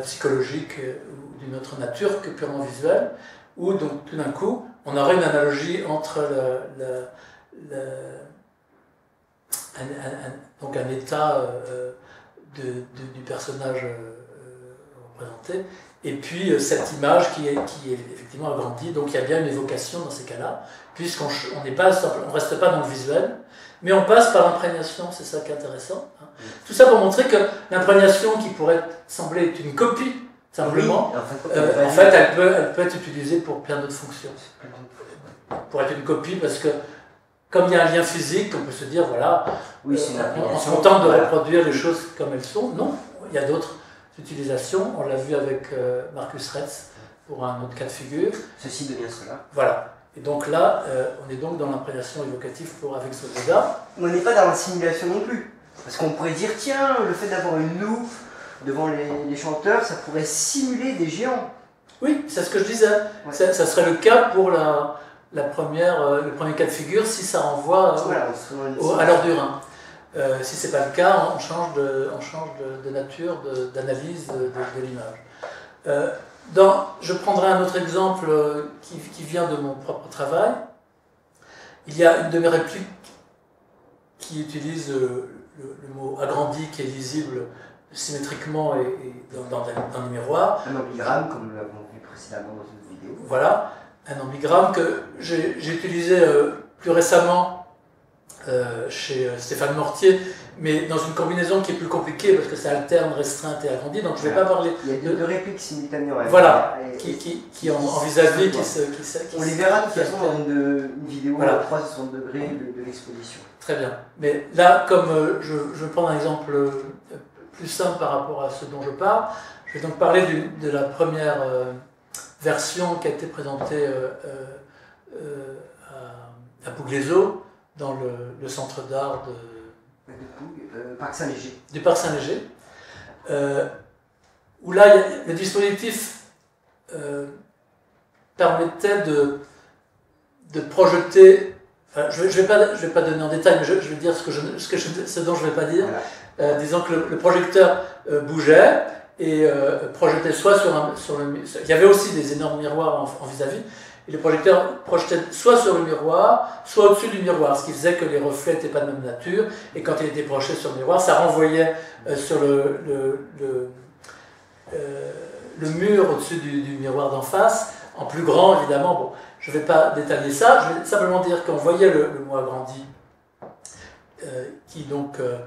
psychologique ou d'une autre nature que purement visuelle, où donc tout d'un coup on aurait une analogie entre donc un état du personnage représenté, et puis cette image qui est effectivement agrandie. Donc il y a bien une évocation dans ces cas-là, puisqu'on ne reste pas dans le visuel, mais on passe par l'imprégnation. C'est ça qui est intéressant. Hein. Tout ça pour montrer que l'imprégnation, qui pourrait sembler être une copie, simplement, oui, en fait elle peut être utilisée pour plein d'autres fonctions. Pour être une copie, parce que comme il y a un lien physique, on peut se dire, voilà, oui, on se contente de reproduire les choses comme elles sont. Non, il y a d'autres utilisations. On l'a vu avec Marcus Retz pour un autre cas de figure. Ceci devient cela. Voilà. Et donc là, on est donc dans l'imprégnation évocative avec Svoboda. On n'est pas dans la simulation non plus. Parce qu'on pourrait dire, tiens, le fait d'avoir une loupe devant les chanteurs, ça pourrait simuler des géants. Oui, c'est ce que je disais. Ouais. Ça serait le cas pour le premier cas de figure, si ça renvoie à l'heure du Rhin. Si ce n'est pas le cas, on change de nature, d'analyse de l'image. Je prendrai un autre exemple qui vient de mon propre travail. il y a une de mes répliques qui utilise le mot agrandi qui est lisible symétriquement et dans des miroirs. Un ambigramme, comme nous l'avons vu précédemment dans une vidéo. Voilà, un ambigramme que j'ai utilisé plus récemment chez Stéphane Mortier, mais dans une combinaison qui est plus compliquée parce que ça alterne restreinte et agrandie, donc je ne vais pas parler. Il y a deux répliques simultanément. Voilà, qui en vis-à-vis, on les verra de toute façon dans une vidéo à 360 degrés de l'exposition. Très bien. Mais là, comme je vais prendre un exemple plus simple par rapport à ce dont je parle, je vais donc parler de la première version qui a été présentée à Pouglézo, dans le centre d'art Parc Saint-Léger. Du Parc Saint-Léger, où là, le dispositif permettait de projeter. Enfin, je vais pas donner en détail, mais je vais dire ce dont je ne vais pas dire. Voilà. Disons que le projecteur bougeait et projetait soit sur le. Il y avait aussi des énormes miroirs en vis-à-vis. Et le projecteur projetait soit sur le miroir, soit au-dessus du miroir, ce qui faisait que les reflets n'étaient pas de même nature. Et quand il était projeté sur le miroir, ça renvoyait sur le mur au-dessus du miroir d'en face, en plus grand évidemment. Bon, je ne vais pas détailler ça, je vais simplement dire qu'on voyait le mot agrandi, qui donc, on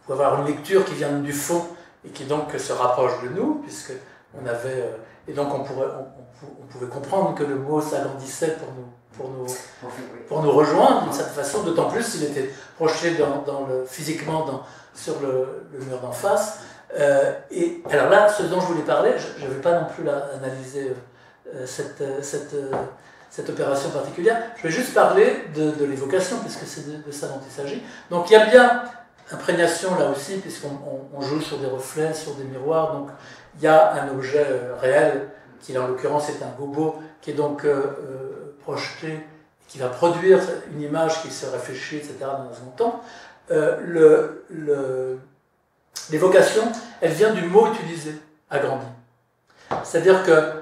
pouvait avoir une lecture qui vient du fond et qui donc se rapproche de nous, puisque on avait, et donc on pouvait comprendre que le mot s'agrandissait pour nous rejoindre d'une certaine façon, d'autant plus s'il était projeté physiquement sur le mur d'en face. Et alors là, ce dont je voulais parler, je ne vais pas non plus analyser cette opération particulière, je vais juste parler de l'évocation, puisque c'est de ça dont il s'agit. Donc il y a bien imprégnation là aussi, puisqu'on joue sur des reflets, sur des miroirs, donc il y a un objet réel, qui en l'occurrence est un gobo, qui est donc projeté, qui va produire une image qui se réfléchit, etc. dans un second temps. L'évocation, elle vient du mot utilisé, agrandi. C'est-à-dire que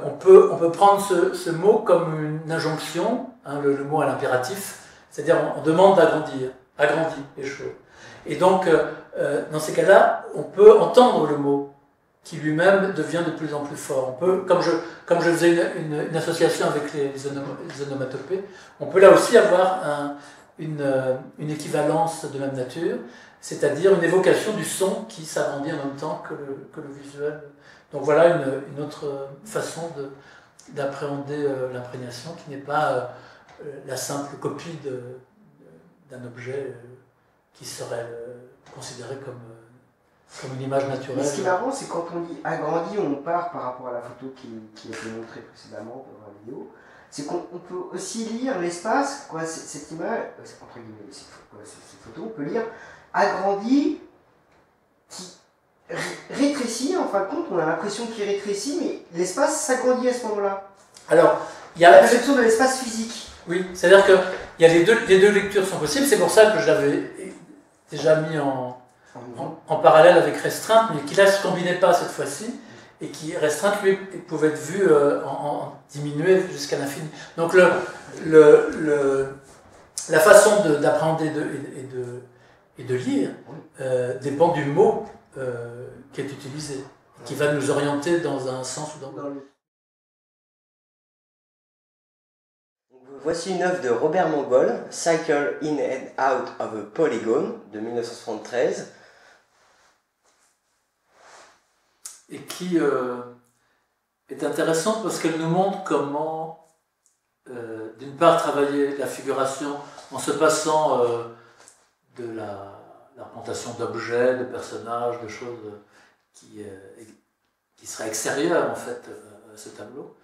on peut prendre ce mot comme une injonction, hein, le mot à l'impératif, c'est-à-dire on demande d'agrandir, agrandis les choses. Et donc, dans ces cas-là, on peut entendre le mot qui lui-même devient de plus en plus fort. On peut, comme je faisais une association avec les onomatopées, on peut là aussi avoir une équivalence de même nature, c'est-à-dire une évocation du son qui s'agrandit en même temps que le visuel. Donc voilà une autre façon d'appréhender l'imprégnation qui n'est pas la simple copie d'un objet qui serait considéré comme une image naturelle. Mais ce qui est marrant, c'est quand on dit agrandi, on part par rapport à la photo qui a été montrée précédemment dans la vidéo, c'est qu'on peut aussi lire l'espace, cette image, entre guillemets, cette photo, on peut lire agrandi qui rétrécit, en fin de compte, on a l'impression qu'il rétrécit, mais l'espace s'agrandit à ce moment-là. Alors, il y a la perception de l'espace physique. Oui, c'est-à-dire que les deux lectures sont possibles, c'est pour ça que je l'avais déjà mis en parallèle avec restreinte, mais qui là ne se combinait pas cette fois-ci, et qui restreinte, lui, pouvait être vu en diminué jusqu'à l'infini. Donc la façon d'appréhender et de lire dépend du mot qui est utilisé, qui va nous orienter dans un sens ou dans l'autre. Voici une œuvre de Robert Mongol, Cycle in and Out of a Polygon, de 1973. Et qui est intéressante parce qu'elle nous montre comment, d'une part, travailler la figuration en se passant de la représentation d'objets, de personnages, de choses qui seraient extérieures en fait à ce tableau,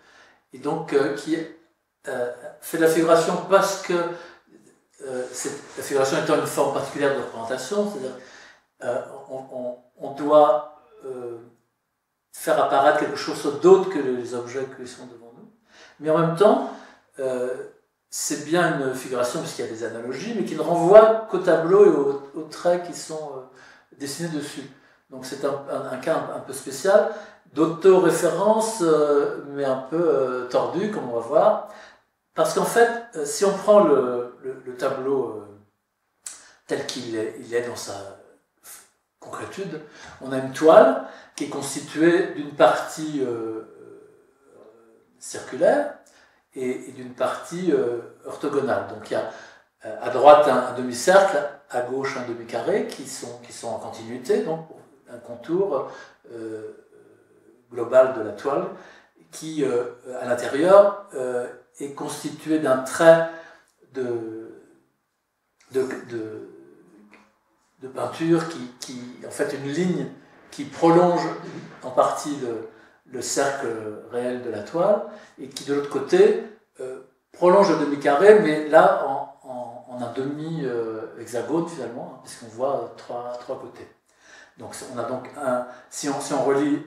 et donc qui fait de la figuration parce que la figuration étant une forme particulière de représentation, c'est-à-dire on doit faire apparaître quelque chose d'autre que les objets qui sont devant nous, mais en même temps c'est bien une figuration puisqu'il y a des analogies, mais qui ne renvoie qu'au tableau et aux traits qui sont dessinés dessus. Donc c'est un cas un peu spécial, d'autoréférence, mais un peu tordu, comme on va voir, Parce qu'en fait, si on prend le tableau tel qu'il est dans sa concrétude, on a une toile qui est constituée d'une partie circulaire et d'une partie orthogonale. Donc il y a à droite un demi-cercle, à gauche un demi-carré qui sont en continuité, donc un contour global de la toile qui, à l'intérieur, est constitué d'un trait de peinture en fait, une ligne qui prolonge en partie le cercle réel de la toile et qui, de l'autre côté, prolonge le demi-carré, mais là en un demi-hexagone finalement, hein, puisqu'on voit trois côtés. Donc on a donc si on relie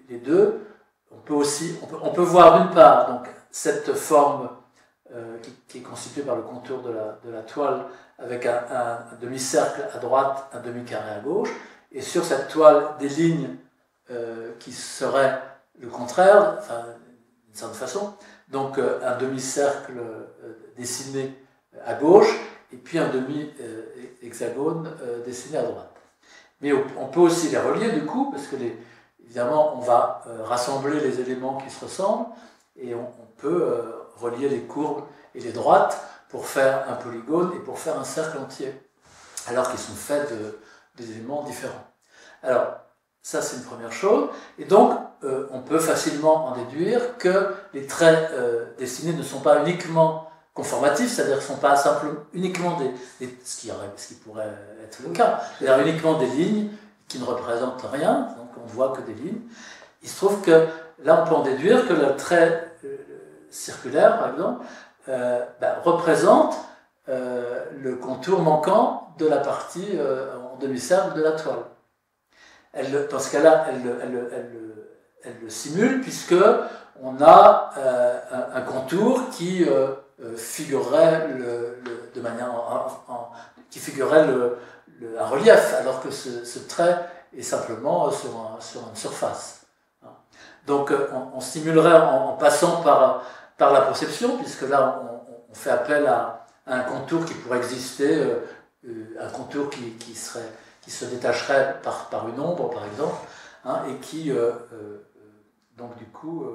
les deux, on peut voir d'une part donc, cette forme qui est constituée par le contour de la toile avec un demi-cercle à droite, un demi-carré à gauche, et sur cette toile des lignes qui seraient le contraire, enfin, d'une certaine façon, donc un demi-cercle dessiné à gauche et puis un demi-hexagone dessiné à droite. Mais on peut aussi les relier du coup, parce que évidemment on va rassembler les éléments qui se ressemblent et on peut relier les courbes et les droites pour faire un polygone et pour faire un cercle entier, alors qu'ils sont faits des éléments différents. Alors, ça c'est une première chose, et donc on peut facilement en déduire que les traits dessinés ne sont pas uniquement conformatifs, c'est-à-dire ne sont pas simplement uniquement ce qui pourrait être le cas, c'est-à-dire uniquement des lignes qui ne représentent rien, donc on ne voit que des lignes. Il se trouve que là on peut en déduire que le trait circulaire, par exemple, représente le contour manquant de la partie en demi-cercle de la toile. Dans ce cas-là, elle le simule, puisque on a un contour qui figurerait de manière qui figurerait un relief, alors que ce trait est simplement sur une surface. Donc on simulerait en passant par la perception, puisque là on fait appel à un contour qui pourrait exister, un contour qui se détacherait par une ombre par exemple, hein, et qui donc du coup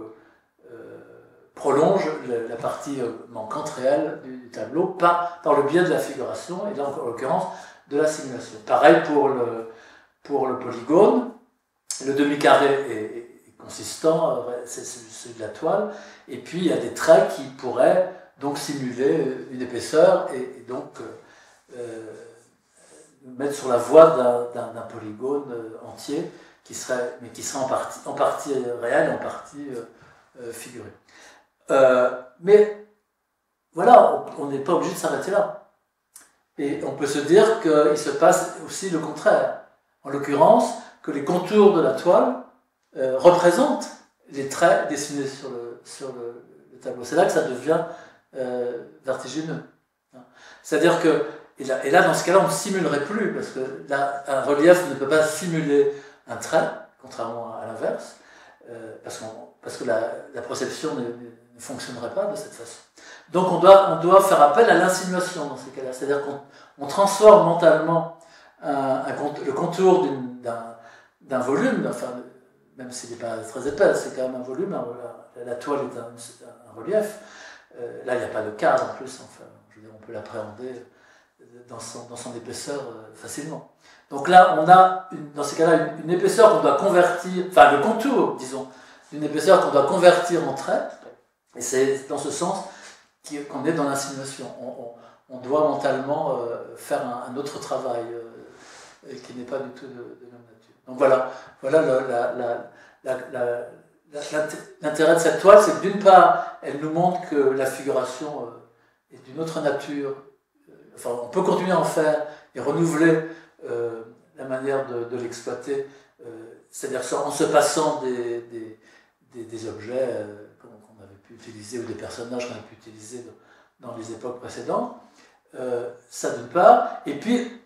prolonge la partie manquante réelle du tableau par le biais de la figuration, et là en l'occurrence de la simulation. Pareil pour le polygone, le demi-carré est consistant, c'est celui de la toile, et puis il y a des traits qui pourraient donc simuler une épaisseur et donc mettre sur la voie d'un polygone entier qui serait en partie réel et en partie figuré. Mais voilà, on n'est pas obligé de s'arrêter là. Et on peut se dire qu'il se passe aussi le contraire. En l'occurrence, que les contours de la toile représentent les traits dessinés sur le tableau. C'est là que ça devient vertigineux. C'est-à-dire que, et là, dans ce cas-là, on ne simulerait plus, parce que là, un relief ne peut pas simuler un trait, contrairement à l'inverse, parce que la perception ne fonctionnerait pas de cette façon. Donc on doit faire appel à l'insinuation dans ces cas-là, c'est-à-dire qu'on transforme mentalement le contour d'un volume, enfin, même s'il n'est pas très épais, c'est quand même un volume, la toile est un relief, là il n'y a pas de cadre en plus, enfin, je veux dire, on peut l'appréhender dans son épaisseur facilement. Donc là, on a, dans ces cas-là, une épaisseur qu'on doit convertir, enfin le contour, disons, d'une épaisseur qu'on doit convertir en trait, et c'est dans ce sens qu'on est dans l'insinuation. On doit mentalement faire un autre travail qui n'est pas du tout de même nature. Donc voilà l'intérêt de cette toile, c'est que d'une part, elle nous montre que la figuration est d'une autre nature. Enfin, on peut continuer à en faire et renouveler la manière de l'exploiter, c'est-à-dire en se passant des objets qu'on avait pu utiliser ou des personnages qu'on avait pu utiliser dans les époques précédentes, ça d'une part, et puis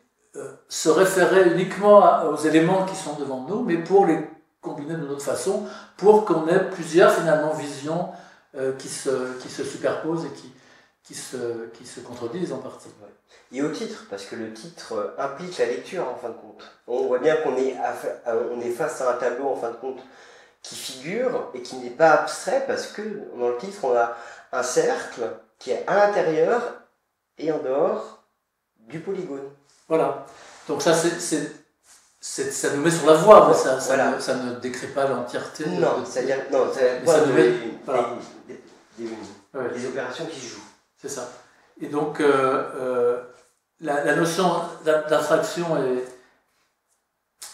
se référer uniquement aux éléments qui sont devant nous, mais pour les combiner d'une autre façon, pour qu'on ait plusieurs finalement visions qui se superposent et qui se contredisent en partie. Ouais. Et au titre, parce que le titre implique la lecture en fin de compte. On voit bien qu'on est, on est face à un tableau en fin de compte qui figure et qui n'est pas abstrait, parce que dans le titre on a un cercle qui est à l'intérieur et en dehors du polygone. Voilà. Donc ça, ça nous met sur la voie, mais ça, voilà. ça ne décrit pas l'entièreté. Non, c'est-à-dire des opérations qui se jouent. C'est ça. Et donc la notion d'abstraction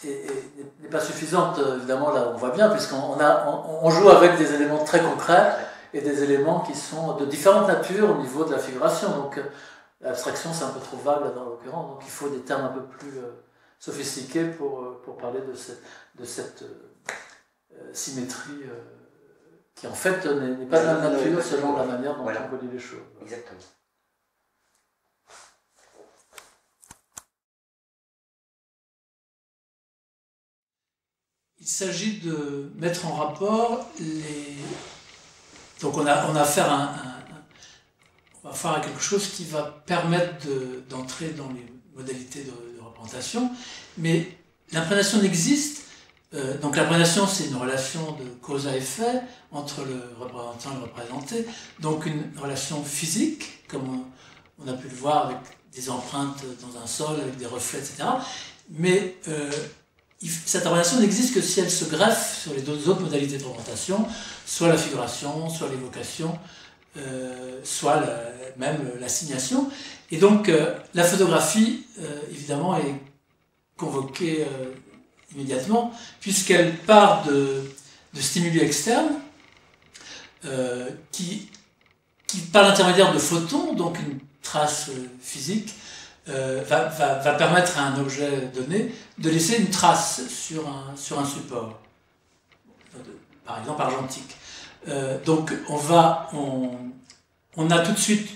n'est pas suffisante, évidemment, là on voit bien, puisqu'on joue avec des éléments très concrets et des éléments qui sont de différentes natures au niveau de la figuration. Donc l'abstraction c'est un peu trop vague dans l'occurrence, donc il faut des termes un peu plus sophistiqués pour parler de cette symétrie qui en fait n'est pas de la nature selon la manière dont on relie les choses. Exactement. Il s'agit de mettre en rapport les... Donc on a affaire on va faire à quelque chose qui va permettre d'entrer dans les modalités de représentation, mais l'imprégnation n'existe. Donc l'imprégnation, c'est une relation de cause à effet entre le représentant et le représenté, donc une relation physique, comme on a pu le voir avec des empreintes dans un sol, avec des reflets, etc. Mais cette relation n'existe que si elle se greffe sur les autres modalités de représentation, soit la figuration, soit l'évocation, soit même l'assignation. Et donc la photographie, évidemment, est convoquée immédiatement, puisqu'elle part de stimuli externes qui, par l'intermédiaire de photons, donc une trace physique, va permettre à un objet donné de laisser une trace sur un support, par exemple argentique. Donc on a tout de suite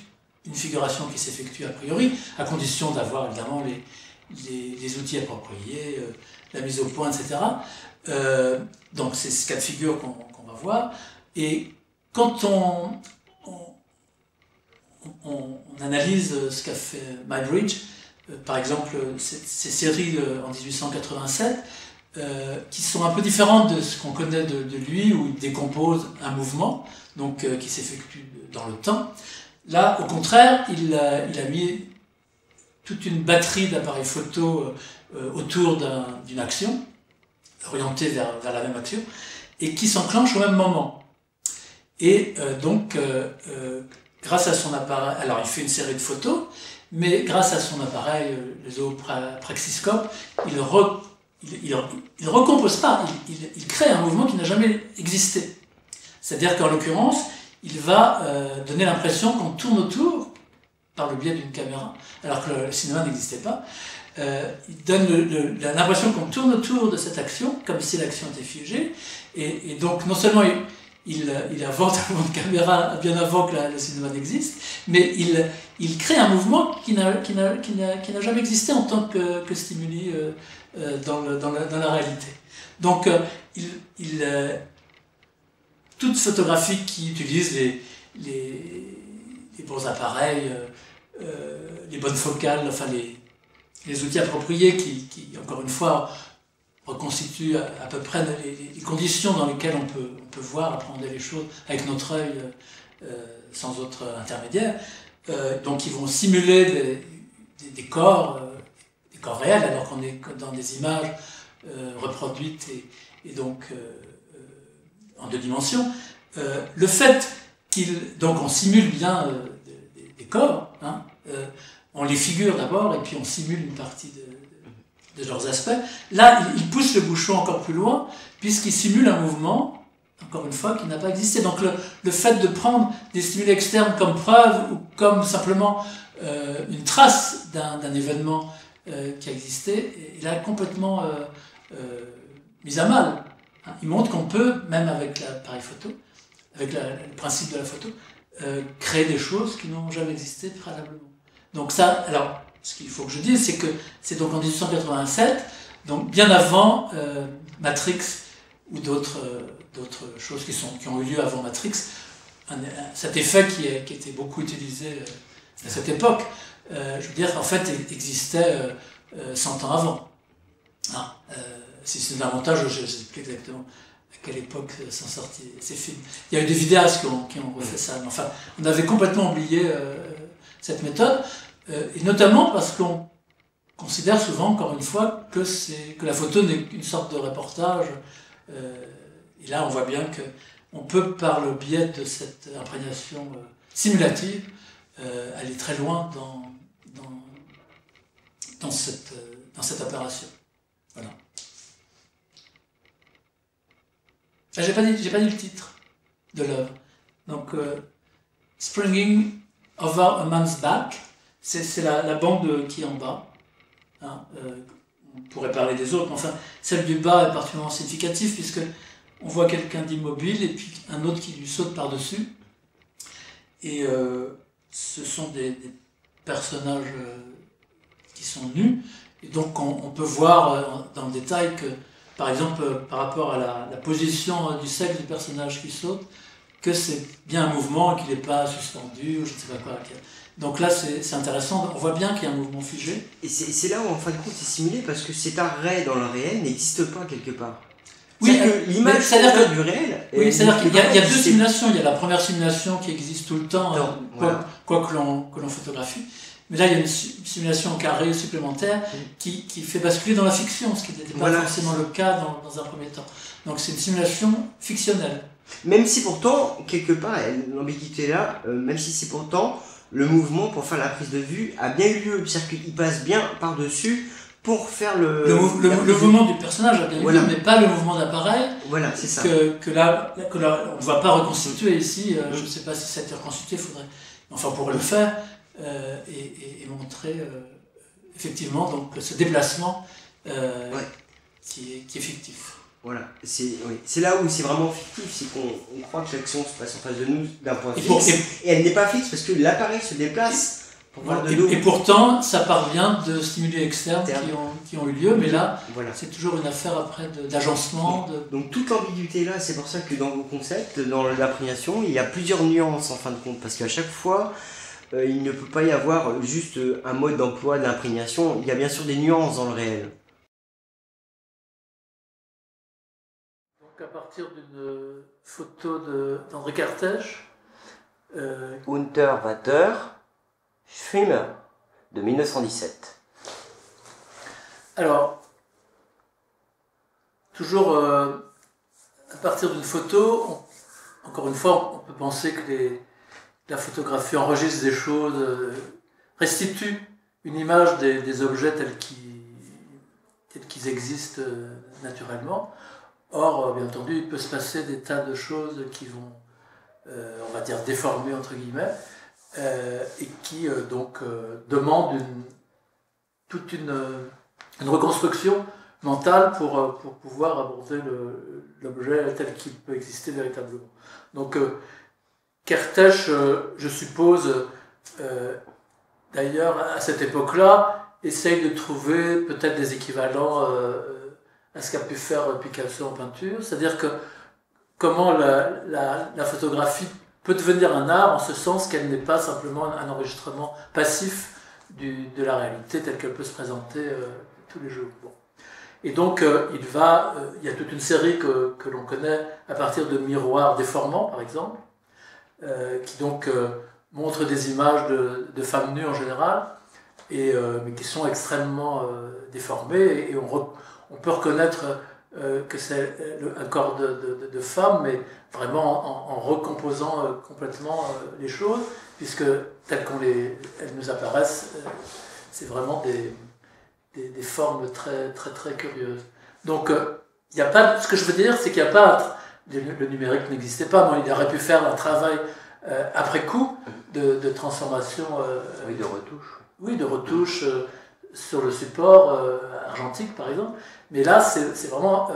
une figuration qui s'effectue a priori, à condition d'avoir évidemment les outils appropriés, la mise au point, etc. Donc c'est ce cas de figure qu'on va voir. Et quand on analyse ce qu'a fait Muybridge, par exemple ces séries en 1887, qui sont un peu différentes de ce qu'on connaît de lui, où il décompose un mouvement, donc qui s'effectue dans le temps. Là, au contraire, il a mis toute une batterie d'appareils photo autour d'une action, orientée vers la même action, et qui s'enclenche au même moment. Et donc, grâce à son appareil, alors il fait une série de photos, mais grâce à son appareil, le zoopraxiscope, il recompose pas, il crée un mouvement qui n'a jamais existé. C'est-à-dire qu'en l'occurrence, il va donner l'impression qu'on tourne autour par le biais d'une caméra, alors que le cinéma n'existait pas. Il donne l'impression qu'on tourne autour de cette action, comme si l'action était figée, et donc non seulement il invente un mouvement de caméra bien avant que le cinéma n'existe, mais il crée un mouvement qui n'a jamais existé en tant que stimuli dans la réalité. Donc toute photographie qui utilise les bons appareils, les bonnes focales, enfin les outils appropriés qui, encore une fois, reconstituent à peu près les conditions dans lesquelles on peut voir, appréhender les choses avec notre œil sans autre intermédiaire. Donc ils vont simuler des corps réels, alors qu'on est dans des images reproduites et donc en deux dimensions. Le fait donc on simule bien des corps, hein, on les figure d'abord et puis on simule une partie de leurs aspects. Là, il pousse le bouchon encore plus loin puisqu'il simule un mouvement, encore une fois, qui n'a pas existé. Donc le fait de prendre des stimuli externes comme preuve ou comme simplement une trace d'un événement qui a existé, il a complètement mis à mal. Il montre qu'on peut, même avec l'appareil photo, avec le principe de la photo, créer des choses qui n'ont jamais existé préalablement. Donc ça, alors, ce qu'il faut que je dise, c'est que c'est donc en 1887, donc bien avant Matrix ou d'autres choses qui ont eu lieu avant Matrix, cet effet qui était beaucoup utilisé à cette époque, je veux dire, en fait, existait 100 ans avant. Hein, si c'est davantage, je ne sais plus exactement à quelle époque sont sortis ces films. Il y a eu des vidéastes qui ont refait ça. Mais enfin, on avait complètement oublié cette méthode, et notamment parce qu'on considère souvent, encore une fois, que la photo n'est qu'une sorte de reportage. Et là, on voit bien qu'on peut, par le biais de cette imprégnation simulative, aller très loin dans cette opération. Voilà. J'ai pas dit le titre de l'œuvre. Donc, Springing Over a Man's Back, c'est la bande qui est en bas. Hein, on pourrait parler des autres, mais enfin, celle du bas est particulièrement significative, puisque on voit quelqu'un d'immobile et puis un autre qui lui saute par-dessus. Et ce sont des personnages qui sont nus. Et donc on peut voir dans le détail que, par exemple, par rapport à la position du sexe du personnage qui saute, que c'est bien un mouvement et qu'il n'est pas suspendu, ou je ne sais pas quoi. Donc là, c'est intéressant, on voit bien qu'il y a un mouvement figé. Et c'est là où, en fin de compte, c'est simulé, parce que cet arrêt dans le réel n'existe pas quelque part. Oui, l'image du réel... Oui, c'est-à-dire qu'il y a deux simulations. Il y a la première simulation qui existe tout le temps, quoi que l'on photographie. Mais là, il y a une simulation carrée supplémentaire qui fait basculer dans la fiction, ce qui n'était pas forcément le cas dans un premier temps. Donc c'est une simulation fictionnelle. Même si pourtant, quelque part, l'ambiguïté là, même si c'est pourtant, le mouvement pour faire la prise de vue a bien eu lieu. C'est-à-dire qu'il passe bien par-dessus pour faire le mouvement du personnage a bien eu lieu, mais pas le mouvement d'appareil. Voilà, c'est ça. Que là, on ne va pas reconstituer ici. Je ne sais pas si ça a été reconstitué, enfin, on pourrait le faire. Et montrer effectivement donc, ce déplacement qui est fictif. Voilà, c'est là où c'est vraiment fictif, c'est qu'on croit que l'action se passe en face de nous d'un point fixe, et elle n'est pas fixe parce que l'appareil se déplace pour voir de dos. Et pourtant, ça parvient de stimuli externes qui ont eu lieu, mais là, c'est toujours une affaire après d'agencement. Donc toute l'ambiguïté là, c'est pour ça que dans vos concepts, dans l'imprégnation, il y a plusieurs nuances en fin de compte, parce qu'à chaque fois, il ne peut pas y avoir juste un mode d'emploi de l'imprégnation, il y a bien sûr des nuances dans le réel. Donc à partir d'une photo d'André Kertész, Unter Water, Schwimmer, de 1917. Alors, toujours à partir d'une photo, encore une fois, on peut penser que la photographie enregistre des choses, restitue une image des objets tels qu'ils existent naturellement. Or, bien entendu, il peut se passer des tas de choses qui vont, on va dire, déformer, entre guillemets, et qui donc demandent toute une reconstruction mentale pour pouvoir aborder l'objet tel qu'il peut exister véritablement. Donc, Kertész, je suppose, d'ailleurs, à cette époque-là, essaye de trouver peut-être des équivalents à ce qu'a pu faire Picasso en peinture. C'est-à-dire que comment la photographie peut devenir un art en ce sens qu'elle n'est pas simplement un enregistrement passif de la réalité telle qu'elle peut se présenter tous les jours. Bon. Et donc, il y a toute une série que l'on connaît à partir de miroirs déformants, par exemple, qui donc montrent des images de femmes nues en général, mais qui sont extrêmement déformées, et on peut reconnaître que c'est un corps de femme, mais vraiment en recomposant complètement les choses, puisque telles elles nous apparaissent, c'est vraiment des formes très, très, très curieuses. Donc, il n'y a pas, ce que je veux dire, c'est qu'il n'y a pas, le numérique n'existait pas, mais il aurait pu faire un travail après coup de transformation. Oui, de retouche. Oui, de retouche sur le support argentique, par exemple. Mais là, c'est vraiment